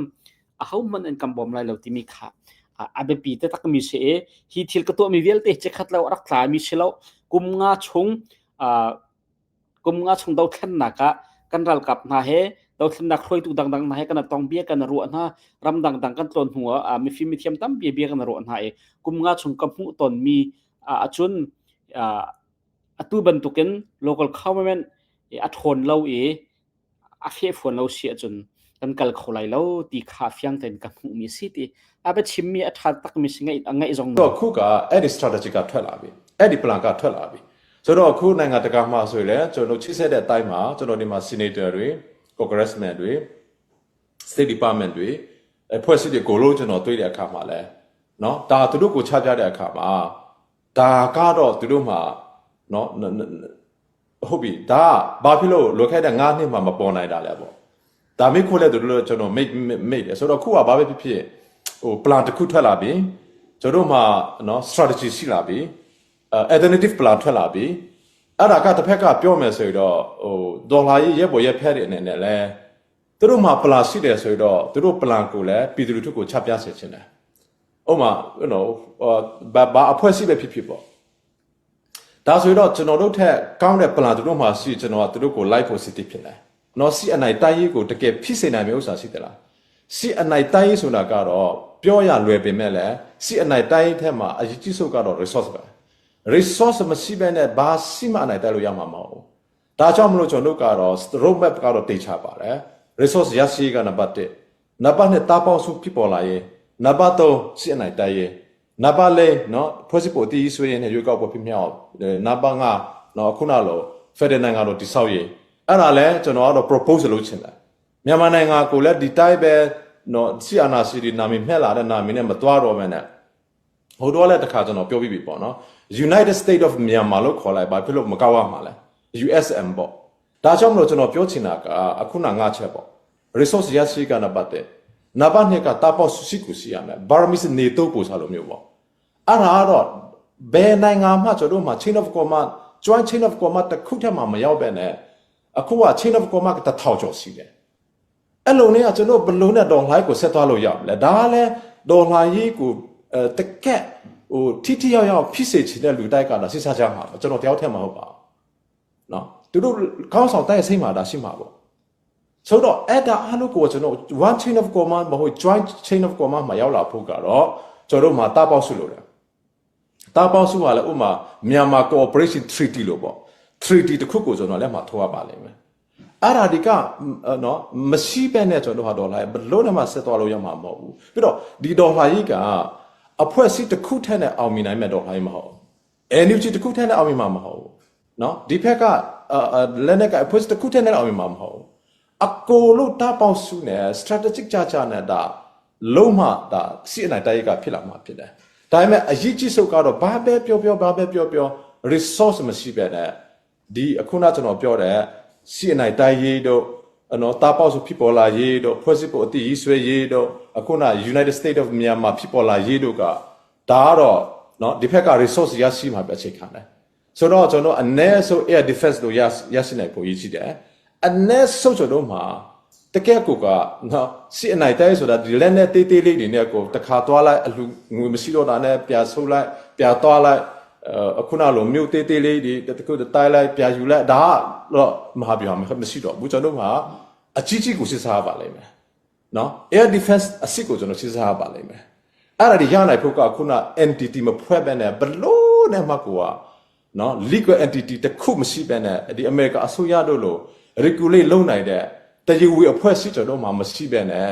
a how man an kam bom lai lo ti mi kha abe pi te tak mi se hi thil ka to mi vel te che khat lo rak thla mi se lo kum nga chung dau khan na ka kan ral kap na he dau thim na khroi tu dang na he kan tong bia kan ru na ram dang kan tlon huwa mi fi mi thiam tam bia kan ru na e kum nga chung kam hu ton mi achun atu ban tuken local government a thon lo e a fe phon lo si achun kan kal kholai lo ti kha fyang ten kam hu mi si ti aba chim mi a tha tak mi singai angai jong တော့ခုကအဲ့ဒီ strategy ကထွက်လာပြီအဲ့ဒီ plan ကထွက်လာပြီဆိုတော့ခုနိုင်ငံတကာမှာဆိုရင်ကျွန်တော်ချိဆက်တဲ့အတိုင်းမှာကျွန်တော်ဒီမှာ senator တွေ congressman တွေ state department တွေအဖွဲ့အစည်းတွေကိုလို့ကျွန်တော်တွေ့တဲ့အခါမှာလဲเนาะဒါသူတို့ကိုချပြတဲ့အခါမှာဒါကတော့သူတို့မှာเนาะဟုတ်ပြီဒါဘာဖြစ်လို့လွန်ခဲ့တဲ့9နှစ်မှမပေါ်နိုင်တာလဲပေါ့ဒါမိခိုးလဲသူတို့ကျွန်တော် make တယ်ဆိုတော့ခုကဘာပဲဖြစ်ဖြစ်ဟို plan တစ်ခုထွက်လာပြီကျွန်တော်မှာเนาะ strategy ရှိလာပြီalternative plan ထွက်လာပြီအဲ့ဒါကတစ်ဖက်ကပြောမယ်ဆိုတော့ဟိုဒေါ်လာကြီးရက်ပေါ်ရက်ဖက်တဲ့အနေနဲ့လဲသူတို့မှာ plan ရှိတယ်ဆိုတော့သူတို့ plan ကိုလည်းပြည်သူလူထုကိုချပြစေချင်တယ်ဥပမာ you know ဘာအဖွဲ့အစည်းပဲဖြစ်ဖြစ်ပေါ့ဒါဆိုတော့ကျွန်တော်တို့ထက်ကောင်းတဲ့ plan သူတို့မှာရှိကျွန်တော်ကသူတို့ကို live positive ဖြစ်တယ်နော်စီအနိုင်တိုင်းရေးကိုတကယ်ဖြစ်စေနိုင်မယ့်ဥစ္စာရှိတယ်လားစီအနိုင်တိုင်းရေးဆိုတာကတော့ပြောရလွယ်ပေမဲ့လည်းစီအနိုင်တိုင်းထက်မှာအရေးကြီးဆုံးကတော့ resource ပဲ resource မရှိဘဲနဲ့ဘာစီမအနိုင်တိုင်းလို့ရမှာမဟုတ်ဘူးဒါကြောင့်မလို့ကျွန်တော်တို့ကတော့ road map ကတော့တိတ်ချပါတယ် resource ရရှိကနံပါတ်1နံပါတ်2တာပေါင်းစုဖြစ်ပေါ်လာရေးနံပါတ်3စီအနိုင်တိုင်းရေးနံပါတ်4နော်ဖွဲ့စည်းပုံတည်ဆွေးရင်းနဲ့ရွေးကောက်ပွဲဖြစ်မြောက်နံပါတ်5နော်ခုနလို federal နိုင်ငံတော်တည်ဆောက်ရေးအဲ့ဒါလဲကျွန်တော်ကတော့ propose လုပ်ချင်တယ်မြန်မာနိုင်ငံကိုလည်းဒီတိုင်းပဲနော်စီအာနာစီဒီနာမည်မှက်လာတဲ့နာမည်နဲ့မသွားတော့ဘဲနဲ့ဟိုတော့လည်းတစ်ခါကျွန်တော်ပြောပြီးပြီပေါ့နော် United States of Myanmar လို့ခေါ်လိုက်ပါဖြစ်လို့မကောက်ရမှာလဲ USM ပေါ့ဒါကြောင့်မလို့ကျွန်တော်ပြောချင်တာကအခုန5ချက်ပေါ့ resource ရရှိကနံပါတ်1နံပါတ်2ကတာပေါစုရှိကိုရှိရမယ် Burmese နေတော့ပို့စားလို့မျိုးပေါ့အဲ့ဒါကတော့ဘယ်နိုင်ငံမှကျွန်တော်တို့မှာ chain of command joint chain of command တစ်ခုထက်မှမရောက်ပဲနဲ့အခုက chain of command က1000ကျော်ရှိတယ်အဲ့လိုနဲ့ကျွန်တော်ဘလုံးနဲ့ဒေါ်လာကိုဆက်သွားလို့ရမလဲဒါကလည်းဒေါ်လာကြီးကိုတကက်ဟိုထိရောက်ဖြစ်စေချင်တဲ့လူတိုက်ကလည်းစစ်စားကြမှာကျွန်တော်တယောက်ထက်မဟုတ်ပါဘူးเนาะသူတို့ခေါင်းဆောင်တိုက်စိတ်မှာဒါရှိမှာပေါ့ဆိုတော့အဲ့ဒါအားလုံးကိုကျွန်တော် one chain of command မဟုတ် joint chain of command မှာရောက်လာဖို့ကတော့ကျွန်တော်တို့မှာတာပေါက်စုလို့တယ်တာပေါက်စုကလည်းဥပမာ Myanmar Cooperation Treaty လို့ပေါ့ treaty တစ်ခုကိုကျွန်တော်လည်းမှာထိုးရပါလိမ့်မယ်အဲ့ဒါဒီကနော်မရှိပဲနဲ့ကျွန်တော်ဟာဒေါ်လာဘလို့နဲ့မှဆက်သွားလို့ရမှာမဟုတ်ဘူးပြီးတော့ဒီဒေါ်လာကြီးကအဖွဲ့အစည်းတစ်ခုထက်နဲ့အောင်မြင်နိုင်မဲ့ဒေါ်လာကြီးမဟုတ်ဘူး NUG တစ်ခုထက်နဲ့အောင်မြင်မှာမဟုတ်ဘူးနော်ဒီဖက်ကလက်နဲ့ကအဖွဲ့အစည်းတစ်ခုထက်နဲ့အောင်မြင်မှာမဟုတ်ဘူးအကိုလို့တာပေါက်စုနဲ့ strategic ကြနဲ့ဒါလုံးမဒါစီအနိုင်တိုင်းကဖြစ်လာမှာဖြစ်တယ်ဒါပေမဲ့အရေးကြီးဆုံးကတော့ဘာပဲပြော resource မရှိပဲနဲ့ဒီအခုနကျွန်တော်ပြောတဲ့စီအနိုင်တိုင်းရေးတို့နော်တာပေါက်စုဖြစ်ပေါ်လာရေးတို့ဖွဲ့စည်းပုံအတိရေးဆွဲရေးတို့အခုန United States of Myanmar ဖြစ်ပေါ်လာရေးတို့ကဒါကတော့နော်ဒီဖက်က resource ရရှိမှာပဲအချိန်ခံတယ်ဆိုတော့ကျွန်တော်အ ਨੇ ဆို air defense လို့ရရှိနိုင်ပုံရည်ရှိတယ်အ ਨੇ ဆိုကျွန်တော်မှာတကယ်ကိုကနော်စီအနိုင်တိုင်းဆိုတာဒီလက်နဲ့တေးသေးလေးတွေနဲ့ကိုတခါသွားလိုက်အလူငွေမရှိတော့တာနဲ့ပြာဆုပ်လိုက်ပြာသွားလိုက်အခုနလိုမြို့တေးသေးလေးတွေတခုတိုင်းလိုက်ပြာယူလိုက်ဒါကတော့မဟာဗျူဟာမရှိတော့ဘူးကျွန်တော်မှာအကြီးကြီးကိုစစ်စားပါလိမ့်မယ်နော် air defense အစစ်ကိုကျွန်တော်စစ်စားပါလိမ့်မယ်အဲ့ဒါဒီရနိုင်ဖို့ကခုန entity မဖွဲ့ပဲနဲ့ဘလို့နဲ့မှကိုကနော် legal entity တခုမရှိပဲနဲ့ဒီ America အစိုးရတို့လို regulate လုပ်နိုင်တဲ့တည်ဝေအဖွဲ့အစည်းကျွန်တော်မှမရှိပဲနဲ့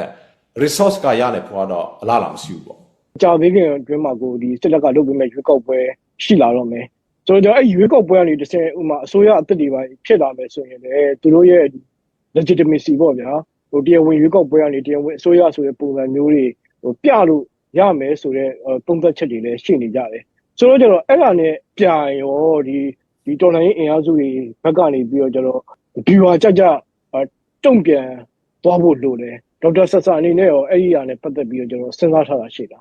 resource ကရနိုင်ဖို့တော့အလားလာမရှိဘူးပေါ့ ကြာသေးခင်အတွင်းမှာကိုဒီစစ်တပ်ကလုပ်ပေးမဲ့ရွေးကောက်ပွဲရှိလာတော့မယ်ဆိုတော့အဲ့ရွေးကောက်ပွဲကနေတစ်ဆင့်ဥမာအစိုးရအသစ်တွေပါဖြစ်လာမယ်ဆိုရင်လည်းသူတို့ရဲ့ legitimacy ပေါ့ဗျာဟိုတရားဝင်ရွေးကောက်ပွဲကနေတရားဝင်အစိုးရဆိုတဲ့ပုံစံမျိုးတွေဟိုပြလို့ရမယ်ဆိုတဲ့ပုံသက်ချက်တွေလည်းရှိနေကြတယ်ဆိုတော့ကျတော့အဲ့ဒါနဲ့ပြန်ရောဒီတော်လိုင်းအင်အားစုတွေဘက်ကနေပြီးတော့ကျတော့ viewer ကြတုံ့ပြန်သွားဖို့လိုတယ်ဒေါက်တာဆဆာအနေနဲ့ရောအဲ့ဒီအရာနဲ့ပတ်သက်ပြီးတော့ကျွန်တော်စဉ်းစားထားတာရှိတာ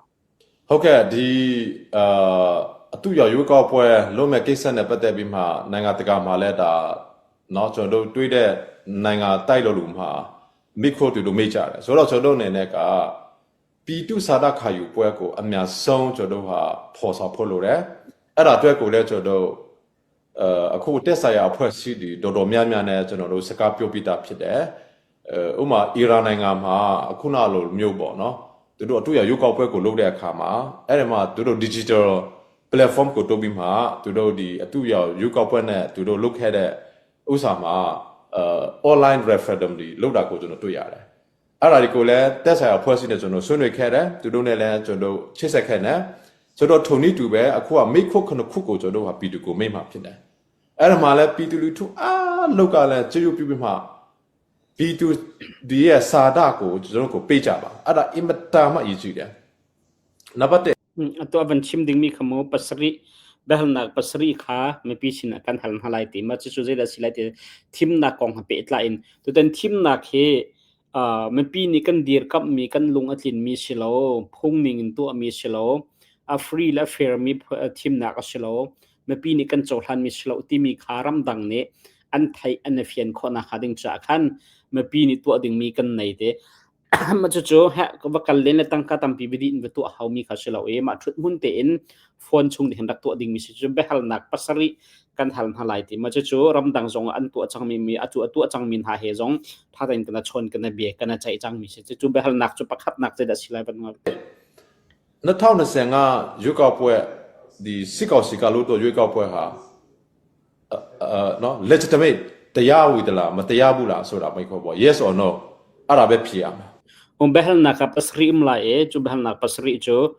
ဟုတ်ကဲ့ဒီအတူရွေးကောက်ပွဲလုံးမဲ့ကိစ္စနဲ့ပတ်သက်ပြီးမှနိုင်ငံတကာမှာလည်းဒါเนาะကျွန်တော်တို့တွေးတဲ့နိုင်ငံတိုက်လို့လူမှာမိခိုတူလို့မေ့ကြတယ်ဆိုတော့ကျွန်တော်တို့အနေနဲ့ကပီတုစာဒခါယူပွဲကိုအများဆုံးကျွန်တော်တို့ဟာဖော်ဆောင်ဖို့လိုတယ်အဲ့ဒါအတွက်ကိုလည်းကျွန်တော်တို့အခုတက်ဆိုင်ရာအဖွဲ့အစည်းတွေတော်တော်များများနဲ့ကျွန်တော်တို့စကားပြောပြတာဖြစ်တယ်ဥပမာအီရန်နိုင်ငံမှာအခုနလိုမျိုးပေါ့နော်သူတို့အတူရွေးကောက်ပွဲကိုလုပ်တဲ့အခါမှာအဲ့ဒီမှာသူတို့ digital platform ကိုတိုးပြီးမှသူတို့ဒီအတူရွေးကောက်ပွဲနဲ့သူတို့လုပ်ခဲ့တဲ့ဥစ္စာမှာonline referendum တွေလုပ်တာကိုကျွန်တော်တွေ့ရတယ်အဲ့ဒါဒီကိုလည်းတက်ဆိုင်ရာအဖွဲ့အစည်းနဲ့ကျွန်တော်ဆွေးနွေးခဲ့တယ်သူတို့နဲ့လည်းကျွန်တော်ချစ်ဆက်ခဲ့တယ်ဆိုတော့ထုံနည်းတူပဲအခုကမိခုခုကိုကျွန်တော်ဟာပြည်သူကိုမိမှဖြစ်တယ်အဲ့ဒါမှလည်းပြည်သူလူထုလောက်ကလည်းကြေးရုပ်ပြပြီးမှပြည်သူဒီရဲ့စာဒကိုကျွန်တော်ကိုပေးကြပါအဲ့ဒါအင်မတန်မှအရေးကြီးတယ်နံပါတ်1 atau avan chim ding mi khamo pasri behal nak pasri kha me pi chin kan hal halai ti ma chu zai da silai ti thim na kong ha pe tla in tu ten thim na khe me pi ni kan dir kap mi kan lung atlin mi silo phung ning in tu mi silo a free la fair mi thim na ka silo me pi ni kan chawlan mi silo ti mi kharam dang ne an thai an fian kho na khading cha khan me pi ni tu ding mi kan nei te ma chu ha ko bakal len tang ka tam pi bidi in tu how mi kha selo e ma thut mun te in phone chung de hendak tu ding mi chu be hal nak pasari kan hal halai ti ma chu ram dang zong an tu chang mi atu chang min ha he zong tha den kana chon kana be kana chai chang mi chu be hal nak chu pakhat nak che da silai ban ngol 2025ရွေးကောက်ပွဲဒီစစ်ကောင်စီကလို့တော့ရွေးကောက်ပွဲဟာနော် legitimate တရားဝီတလားမတရားဘူးလားဆိုတာမိခေါ်ပေါ့ yes or no အဲ့ဒါပဲဖြေရမယ် behal nak pasri imla e chu behal nak pasri chu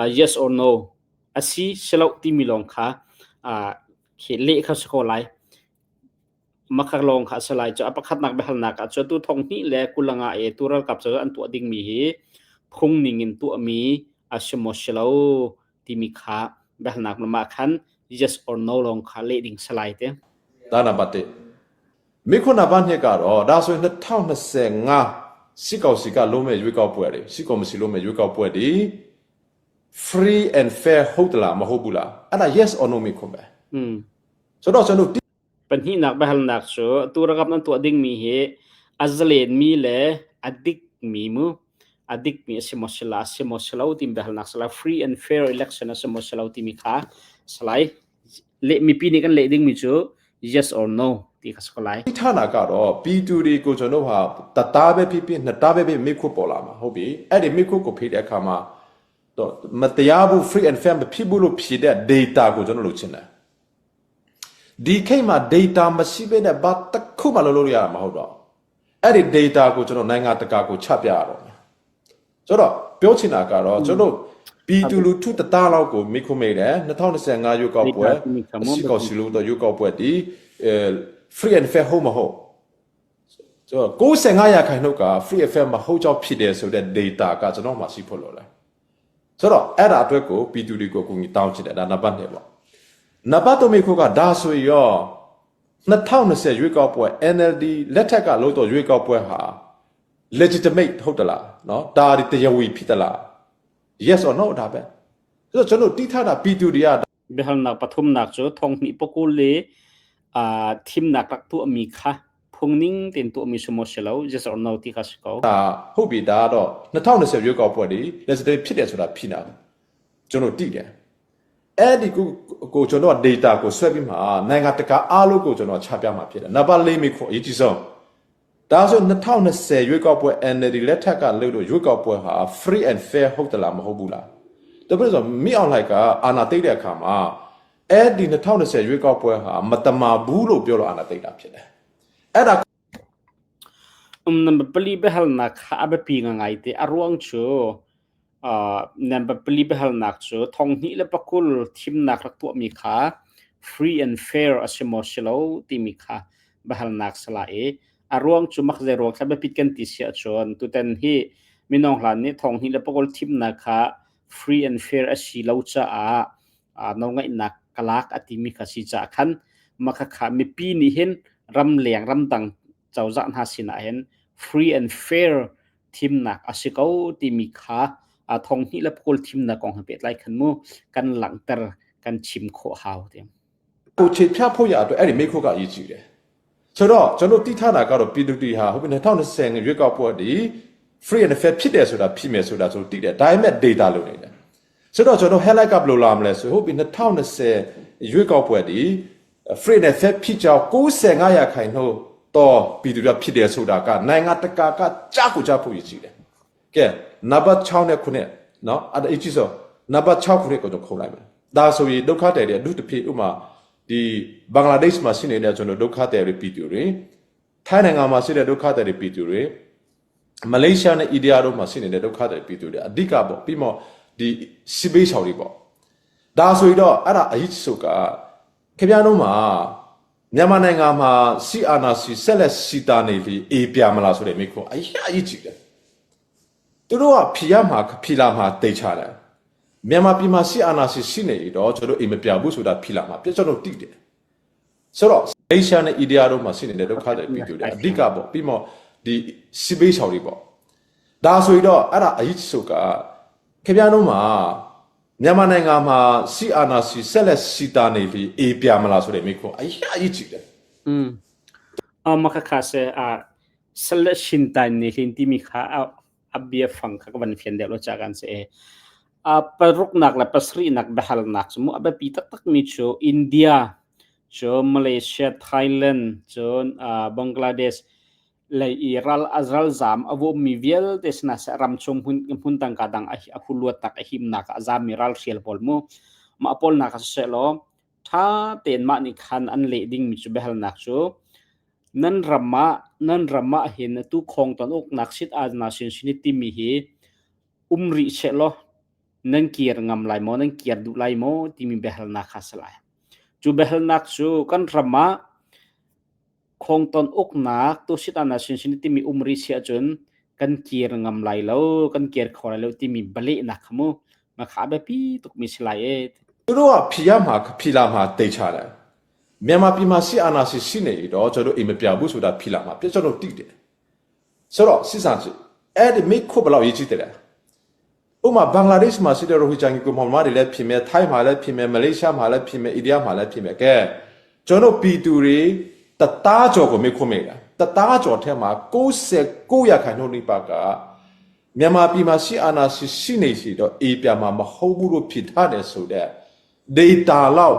yes or no asi selo ti milong kha khi le kha sko lai makak long kha salai chu apakhat nak behal nak chu tu thong ni le kulanga e tural kap chu an tu ding mi hi phung ning in tu mi asmo selo ti mi kha behal nak ma khan yes or no long kha le ding salai te ဒါနံပါတ်1မိခုနဘာနှစ်ကတော့ဒါဆိုရင်2025စစ်ကောင်စီကလုံးမဲ့ရွေးကောက်ပွဲတွေစစ်ကောင်စီလုံးမဲ့ရွေးကောက်ပွဲတွေ free and fair ဟုတ်တလားမဟုတ်ဘူးလားအဲ့ဒါ yes or no မိခုပဲဆိုတော့ကျွန်တော် pan hi nak bahal nak so tu ragap nan tu ding mi he azlen mi le adik mi mu adik mi simosla tim bahal nak sala free and fair election simosla tim kha salai le mi pi ni kan le ding mi chu yes or no ti kha skolai ဌာနကတော့ပြည်သူတွေကိုကျွန်တော်ဟာတသားပဲဖြစ်ဖြစ်နှစ်သားပဲဖြစ်မိခုပေါ်လာမှာဟုတ်ပြီအဲ့ဒီမိခုကိုဖိတဲ့အခါမှာတော့မတရားဘူး free and fair ဖြစ်ဘူးလို့ဖြေတဲ့ data ကိုကျွန်တော်လုပ်ချင်တယ်ဒီခိတ်မှာ data မရှိဘဲနဲ့ဘာတစ်ခုမှလုပ်လို့ရမှာမဟုတ်တော့အဲ့ဒီ data ကိုကျွန်တော်နိုင်ငံတကာကိုချပြရတော့မယ်ဆိုတော့ပြောချင်တာကတော့ကျွန်တော်ပြည်သူလူထုတသားလောက်ကိုမိခုမိတယ်2025ရွေးကောက်ပွဲစစ်ကောင်စီလို့တော့ရွေးကောက်ပွဲဒီ free and fair ဟုတ်မဟုတ်ဆိုတော့95ရာခိုင်နှုန်းက free and fair မဟုတ်ကြောင့်ဖြစ်တယ်ဆိုတဲ့ data ကကျွန်တော်မှရှိဖို့လိုတယ်ဆိုတော့အဲ့ဒါအတွက်ကိုပြည်သူတွေကိုအကူအညီတောင်းချင်တယ်ဒါနံပါတ်1ပေါ့နံပါတ်3မိခုကဒါဆိုရော2020ရွေးကောက်ပွဲ NLD လက်ထက်ကလို့တော့ရွေးကောက်ပွဲဟာ legitimate ဟုတ်တလားเนาะဒါဒီတရားဝင်ဖြစ်တလား yes or no ဒါပဲဆိုတော့ကျွန်တော်တိထတာပြည်သူတွေက behal nak pathum nak chu thong ni pokul le thim nak tak tu mi kha phungning ten tu mi sumo selo yes or no ti kha sko ဒါဟုတ်ပြီဒါတော့2020ရွေးကောက်ပွဲဒီ legitimate ဖြစ်တယ်ဆိုတာဖြစ်နာကျွန်တော်တိတယ်အဲ့ဒီကိုကျွန်တော် data ကိုဆွဲပြီးမှနိုင်ငံတကာအားလုံးကိုကျွန်တော်ချပြမှာဖြစ်တယ်နံပါတ်4မိခုအရေးကြီးဆုံးဒါဆို2020ရွေးကောက်ပွဲ NLD လက်ထက်ကလို့ရွေးကောက်ပွဲဟာ free and fair ဟုတ်တယ်လားမဟုတ်ဘူးလားတပည့်ဆိုမိအောင်လိုက်ကအာနာတိတ်တဲ့အခါမှာအဲ့ဒီ2020ရွေးကောက်ပွဲဟာမတမာဘူးလို့ပြောလို့အာနာတိတ်တာဖြစ်တယ်အဲ့ဒါ number pali behal nak abe pi nga ngai te arwang chu number pelibel nak so thong ni le pakul thim nak rak tu mi kha free and fair asimo shilo ti mi kha bahal nak sala e arong chumak ze rong sabe pitkan ti sia chon tu ten hi minong hlan ni thong ni le pakul thim nak kha free and fair asi lo cha a no ngai nak kalak ati mi kha si cha khan makha kha mi pi ni hin ram leng ram dang chawza na sina hen free and fair thim nak asikau ti mi kha thong hi la pol thim na kong pet lai khan mu kan lang tar kan chim kho haw tem ကိုချေဖြတ်ဖို့ရအတွက်အဲ့ဒီမိခုကအရေးကြီးတယ်ဆိုတော့ကျွန်တော်တိထားတာကတော့ပြည်သူတွေဟာဟုတ်ပြီ2020ရွေးကောက်ပွဲဒီ free and fair ဖြစ်တယ်ဆိုတာဖြစ်မယ်ဆိုတာဆိုတိတယ်ဒါပေမဲ့ data လို့နေတယ်ဆိုတော့ကျွန်တော် highlight ကဘယ်လိုလာမလဲဆိုဟုတ်ပြီ2020ရွေးကောက်ပွဲဒီ free and fair ဖြစ်ကြောင်း95%ရာခိုင်နှုန်းတော့ပြည်သူတွေဖြစ်တယ်ဆိုတာကနိုင်ငံတကာကကြားကိုကြားဖို့ရည်ကြီးတယ်ကဲနံပါတ်6နဲ့9เนาะအဲ့ဒါအကြီးဆုံးနံပါတ်6ခုကိုတော့ခေါ်လိုက်မယ်ဒါဆိုရင်ဒုက္ခတဲ့အလူတစ်ဖြစ်ဥမာဒီဘင်္ဂလားဒေ့ရှ်မှာရှိနေတဲ့ကျွန်တော်ဒုက္ခတဲ့ပြည်သူတွေထိုင်းနိုင်ငံမှာရှိတဲ့ဒုက္ခတဲ့ပြည်သူတွေမလေးရှားနဲ့အိန္ဒိယတို့မှာရှိနေတဲ့ဒုက္ခတဲ့ပြည်သူတွေအဓိကပေါ့ပြီးမှဒီစီဘေးရှောင်တွေပေါ့ဒါဆိုရင်တော့အဲ့ဒါအကြီးဆုံးကခင်ဗျားတို့မှာမြန်မာနိုင်ငံမှာစီအာနာစီဆက်လက်စီတာနေပြီအေးပြမလားဆိုတဲ့မိခွန်းအကြီးကြီးတယ်သူတို့ကဖြီရမှာဖြီလာမှာတိတ်ချတယ်မြန်မာပြည်မှာစီအာနာစီရှိနေတော့ကျွန်တော်အိမ်မပြဘူးဆိုတာဖြီလာမှာပြကျွန်တော်တိတယ်ဆိုတော့အေရှာနဲ့အိန္ဒိယတို့မှာရှိနေတဲ့ဒုက္ခတွေပြည်သူတွေအဓိကပေါ့ပြီးမှဒီစီဘေးရှောင်တွေပေါ့ဒါဆိုရင်တော့အဲ့ဒါအကြီးဆုံးကခင်ဗျားတို့မှာမြန်မာနိုင်ငံမှာစီအာနာစီဆက်လက်စီတာနေပြီအေးပြမလားဆိုတဲ့မိခွန်းအကြီးကြီးတယ်makha se selection tan ni hinti mi kha abia fang kha ban fian de lo cha kan se paruk nak la pasri nak bahal nak mu aba pi tak tak mi cho India cho Malaysia Thailand cho Bangladesh lai iral azral zam avo mi vial desna sa ram chom hun tang kadang a khuluat tak him nak azam miral rial pol mu ma pol nak se lo tha ten ma ni khan an le ding mi chu bahal nak cho nan rama hin tu khong ton ok nak sit az na sin siniti mi hi umri che lo nan kier ngam lai mo nan kier du lai mo ti mi behal na khaslai chu behal nak chu kan rama khong ton ok nak tu sit ana sin siniti mi umri sia chun kan kier ngam lai lo kan kier khora lo ti mi bale na khamo ma kha ba pi tuk mi slai e သူတို့ကဖြီရမှာဖြီလာမှာတိတ်ချတယ်မြန်မာပြည်မှာစီအာနာစီရှိနေတော့ကျွန်တော်အိမ်မပြဘူးဆိုတာဖြီလာမှာပြကျွန်တော်တိတယ်ဆိုတော့စစ်စံချအဲ့ဒီမိခုဘလောက်ရေးကြည့်တယ်ဥမာဘင်္ဂလားဒေ့ရှ်မှာရှိတဲ့ရိုဟီဂျာကြီးကိုမောင်မားတွေလည်းဖြစ်မယ်ထိုင်းမှာလည်းဖြစ်မယ်မလေးရှားမှာလည်းဖြစ်မယ်အိန္ဒိယမှာလည်းဖြစ်မယ်ကဲကျွန်တော်ပြည်သူတွေတသားကျော်ကိုမိခုမိတာတသားကျော်ထဲမှာ69ရာခိုင်နှုန်းနိပါကမြန်မာပြည်မှာစီအာနာစီရှိနေစီတော့အေးပြမှာမဟုတ်ဘူးလို့ဖြစ်ထားတယ်ဆိုတဲ့ data လောက်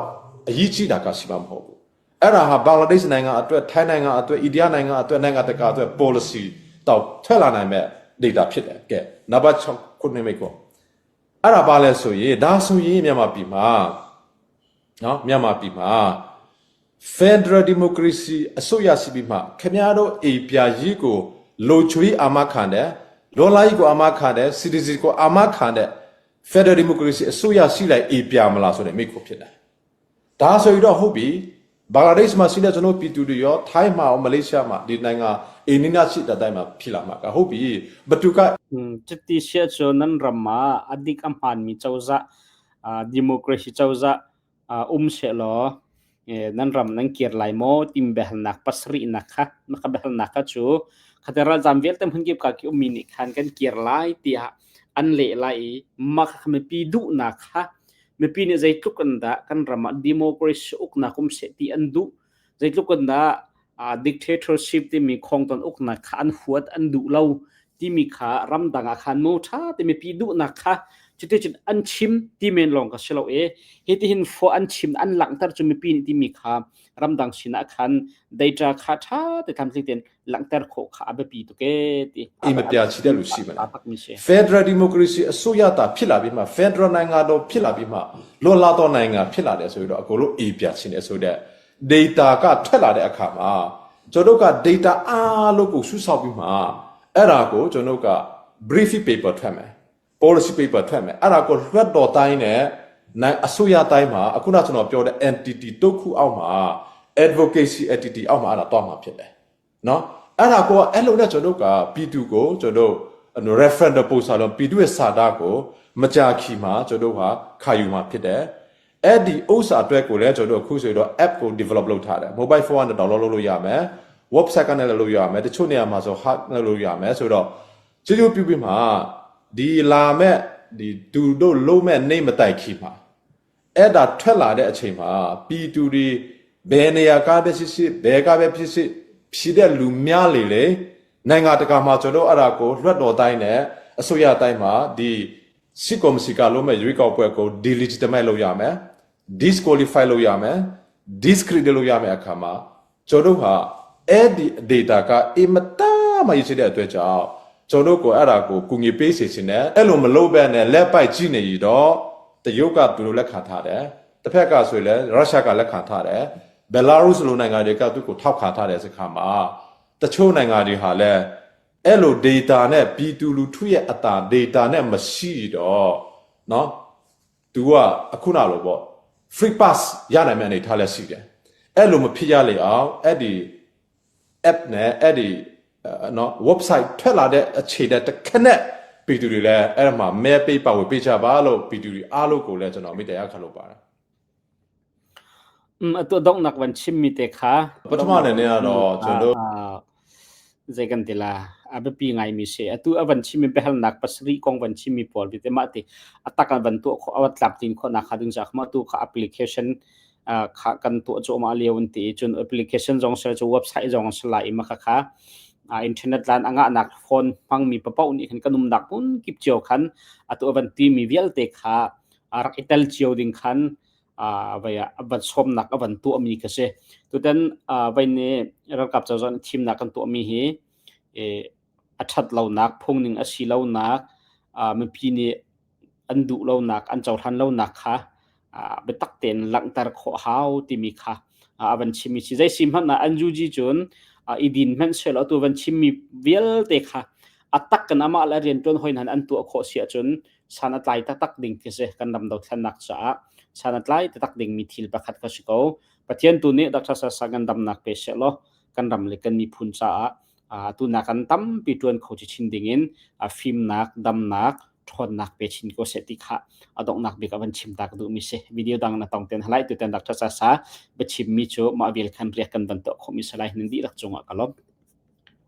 အရေးကြီးတာကရှိမှာမဟုတ်ဘူးအဲ့ဒါဟာဘင်္ဂလားဒေ့ရှ်နိုင်ငံအတွက်ထိုင်းနိုင်ငံအတွက်အိန္ဒိယနိုင်ငံအတွက်နိုင်ငံတကာအတွက် policy တော့ထွက်လာနိုင်မဲ့ data ဖြစ်တယ်ကဲနံပါတ်6ခုနှစ်မိတ်ကောအဲ့ဒါပါလဲဆိုရင်ဒါဆိုရင်မြန်မာပြည်မှာနော်မြန်မာပြည်မှာ Federal Democracy အစိုးရစီပြီးမှခင်ဗျားတို့အေးပြရေးကိုလိုချွေးအာမခံတယ်လောလိုက်ကိုအာမခံတယ် citizen ကိုအာမခံတယ် Federal Democracy အစိုးရရှိလိုက်အေးပြမလားဆိုတဲ့မိတ်ကိုဖြစ်တယ်ဒါဆိုရင်တော့ဟုတ်ပြီဘင်္ဂလားဒေ့ရှ်မှာရှိတဲ့ကျွန်တော်ပြည်သူတွေရောထိုင်းမှာရောမလေးရှားမှာဒီနိုင်ငံအင်းနီနာရှိတဲ့တိုင်းမှာဖြစ်လာမှာကဟုတ်ပြီဘတူက chati sia cho nan rama adik amhan mi chawza democracy chawza se lo nan ram nan kier lai mo tim behal nak pasri nakha maka behal nakha chu khatera jamvel tem hungip ka ki umini khan kan kier lai tia an le lai maka khame pi du nakha me pi ne zai tukanda kan rama democracy ukna kum se ti andu zai tukanda dictatorship ti mi khong ton ukna khan huat andu lo ti mi kha ram danga khan mo tha ti me pi du nakha chiti chin an chim ti men long ka selo e heti hin fo an chim an lang tar chu mi pi ti mi kha ram dang sina khan data kha tha te tham ten lang tar kho kha ba pi to ke ti အိမ်မပြချီတဲ့လူရှိမလား Federal Democracy အစိုးရတာဖြစ်လာပြီးမှ Federal နိုင်ငံတော်ဖြစ်လာပြီးမှလောလာတော်နိုင်ငံဖြစ်လာတယ်ဆိုတော့အကိုလို့အေးပြချင်တယ်ဆိုတဲ့ data ကထွက်လာတဲ့အခါမှာကျွန်တော်တို့က data အားလို့ကိုစုဆောက်ပြီးမှအဲ့ဒါကိုကျွန်တော်တို့က briefing paper ထွက်မယ် policy paper ထွက်မယ်အဲ့ဒါကိုလွှတ်တော်တိုင်းနဲ့နိုင်အစိုးရတိုင်းမှာအခုနကျွန်တော်ပြောတဲ့ entity တုတ်ခုအောက်မှာ advocacy entity အောက်မှာအဲ့ဒါတွားမှာဖြစ်တယ်နော်အဲ့ဒါကိုအဲ့လိုနဲ့ကျွန်တော်တို့က P2 ကိုကျွန်တော်တို့ referendum ပို့စားလို့ P2 ရဲ့စာသားကိုမကြာခီမှာကျွန်တော်တို့ဟာခါယူမှာဖြစ်တယ်အဲ့ဒီဥစ္စာအတွက်ကိုလည်းကျွန်တော်တို့အခုဆိုတော့ app ကို develop လုပ်ထားတယ် mobile phone နဲ့ download လုပ်လို့ရမယ် website ကနေလည်းလုပ်ရမယ်တချို့နေရာမှာဆို hard နဲ့လုပ်ရမယ်ဆိုတော့ကျေးဇူးပြုပြီးမှဒီလာမဲ့ဒီသူတို့လုံးမဲ့နေမတိုက်ခီမှာအဲ့ဒါထွက်လာတဲ့အချိန်မှာ P2 တွေဘယ်နေရာကပဲဖြစ်ဖြစ်ဘယ်ကပဲဖြစ်ဖြစ်ဖြစ်တဲ့လူများလေနိုင်ငံတကာမှာကျွန်တော်အဲ့ဒါကိုလွှတ်တော်တိုင်းနဲ့အစိုးရတိုင်းမှာဒီစစ်ကော်မစီကလုံးမဲ့ရွေးကောက်ပွဲကို delegitimize လုပ်ရမယ် disqualify လုပ်ရမယ် discredit လုပ်ရမယ်အခါမှာကျွန်တော်ဟာအဲ့ဒီ data ကအင်မတန်မှရရှိတဲ့အတွက်ကြောင့်ကျွန်တော်ကိုအဲ့ဒါကိုကူညီပေးစီခြင်းနဲ့အဲ့လိုမလုပ်ဘဲနဲ့လက်ပိုက်ကြည့်နေရတော့တရုတ်ကသူတို့လက်ခံထားတယ်တစ်ဖက်ကဆိုရင်လည်းရုရှားကလက်ခံထားတယ်ဘယ်လာရုစ်လိုနိုင်ငံတွေကသူ့ကိုထောက်ခံထားတဲ့စခါမှာတချို့နိုင်ငံတွေဟာလည်းအဲ့လို data နဲ့ပြည်သူလူထုရဲ့အတာ data နဲ့မရှိတော့เนาะသူကအခုနလိုပေါ့ free pass ရနိုင်မယ့်အနေထားလည်းရှိတယ်အဲ့လိုမဖြစ်ရလေအောင်အဲ့ဒီ app နဲ့အဲ့ဒီနော် website ထွက်လာတဲ့အခြေတဲ့တစ်ခနဲ့ပြည်သူတွေလည်းအဲ့မှာမဲပေးပါဝေပေးချပါလို့ပြည်သူတွေအားလို့ကိုလည်းကျွန်တော်မိတရားခံလို့ပါတယ်ตัวดอกนักวันชิมมีแต่ขา ပထမအနေနဲ့ကတော့ကျွန်တော် ใจกันติลาอาเบปีไงมีเสตัววันชิมีเปหลนักปัสรีกองวันชิมีปอลบิเตมาติอัตกันวันตัวเขาอวตลับตินคนนักดึงจากมาตัวเขาแอปพลิเคชันขากันตัวโจมาเลียวันตีจนแอปพลิเคชันจงเสิร์ชเว็บไซต์จงสลายมาค่ะอินเทอร์เน็ตร้านอ่างนักโฟนฟังมีปะเป้านี่ขันกันนุ่มดักปุ่นกิบเจียวขันตัววันตีมีเวลเตะขารักอิตาลีเจียวดิ่งขันvaya abat som nak avan tu ami kase tu dan vaine rakap chajon thim nak kan tu ami hi athat lo nak phongning asi lo nak mepi ni andu lo nak an chaw than lo nak kha betak ten lang tar kho hau ti mi kha avan chimi chi jai sim na anju ji chun idin men sel tu van chimi vel te kha atak kan ama la rian ton hoin han an tu kho sia chun sanat lai ta tak ding kase kan dam do than nak cha sanat lai ta tak ding mi thil pakhat ka siko pathian tu ne daksa sa sangan dam nak pe se lo kan dam le kan mi phun cha tu na kan tam pi tuan kho chi chin dingin film nak dam nak thon nak pe chin ko se ti kha adok nak bi ka ban chim tak du mi se video dang na tong ten halai tu ten daksa sa be chim mi chu ma bil khan re kan ban to kho mi salai nin di rak chunga kalom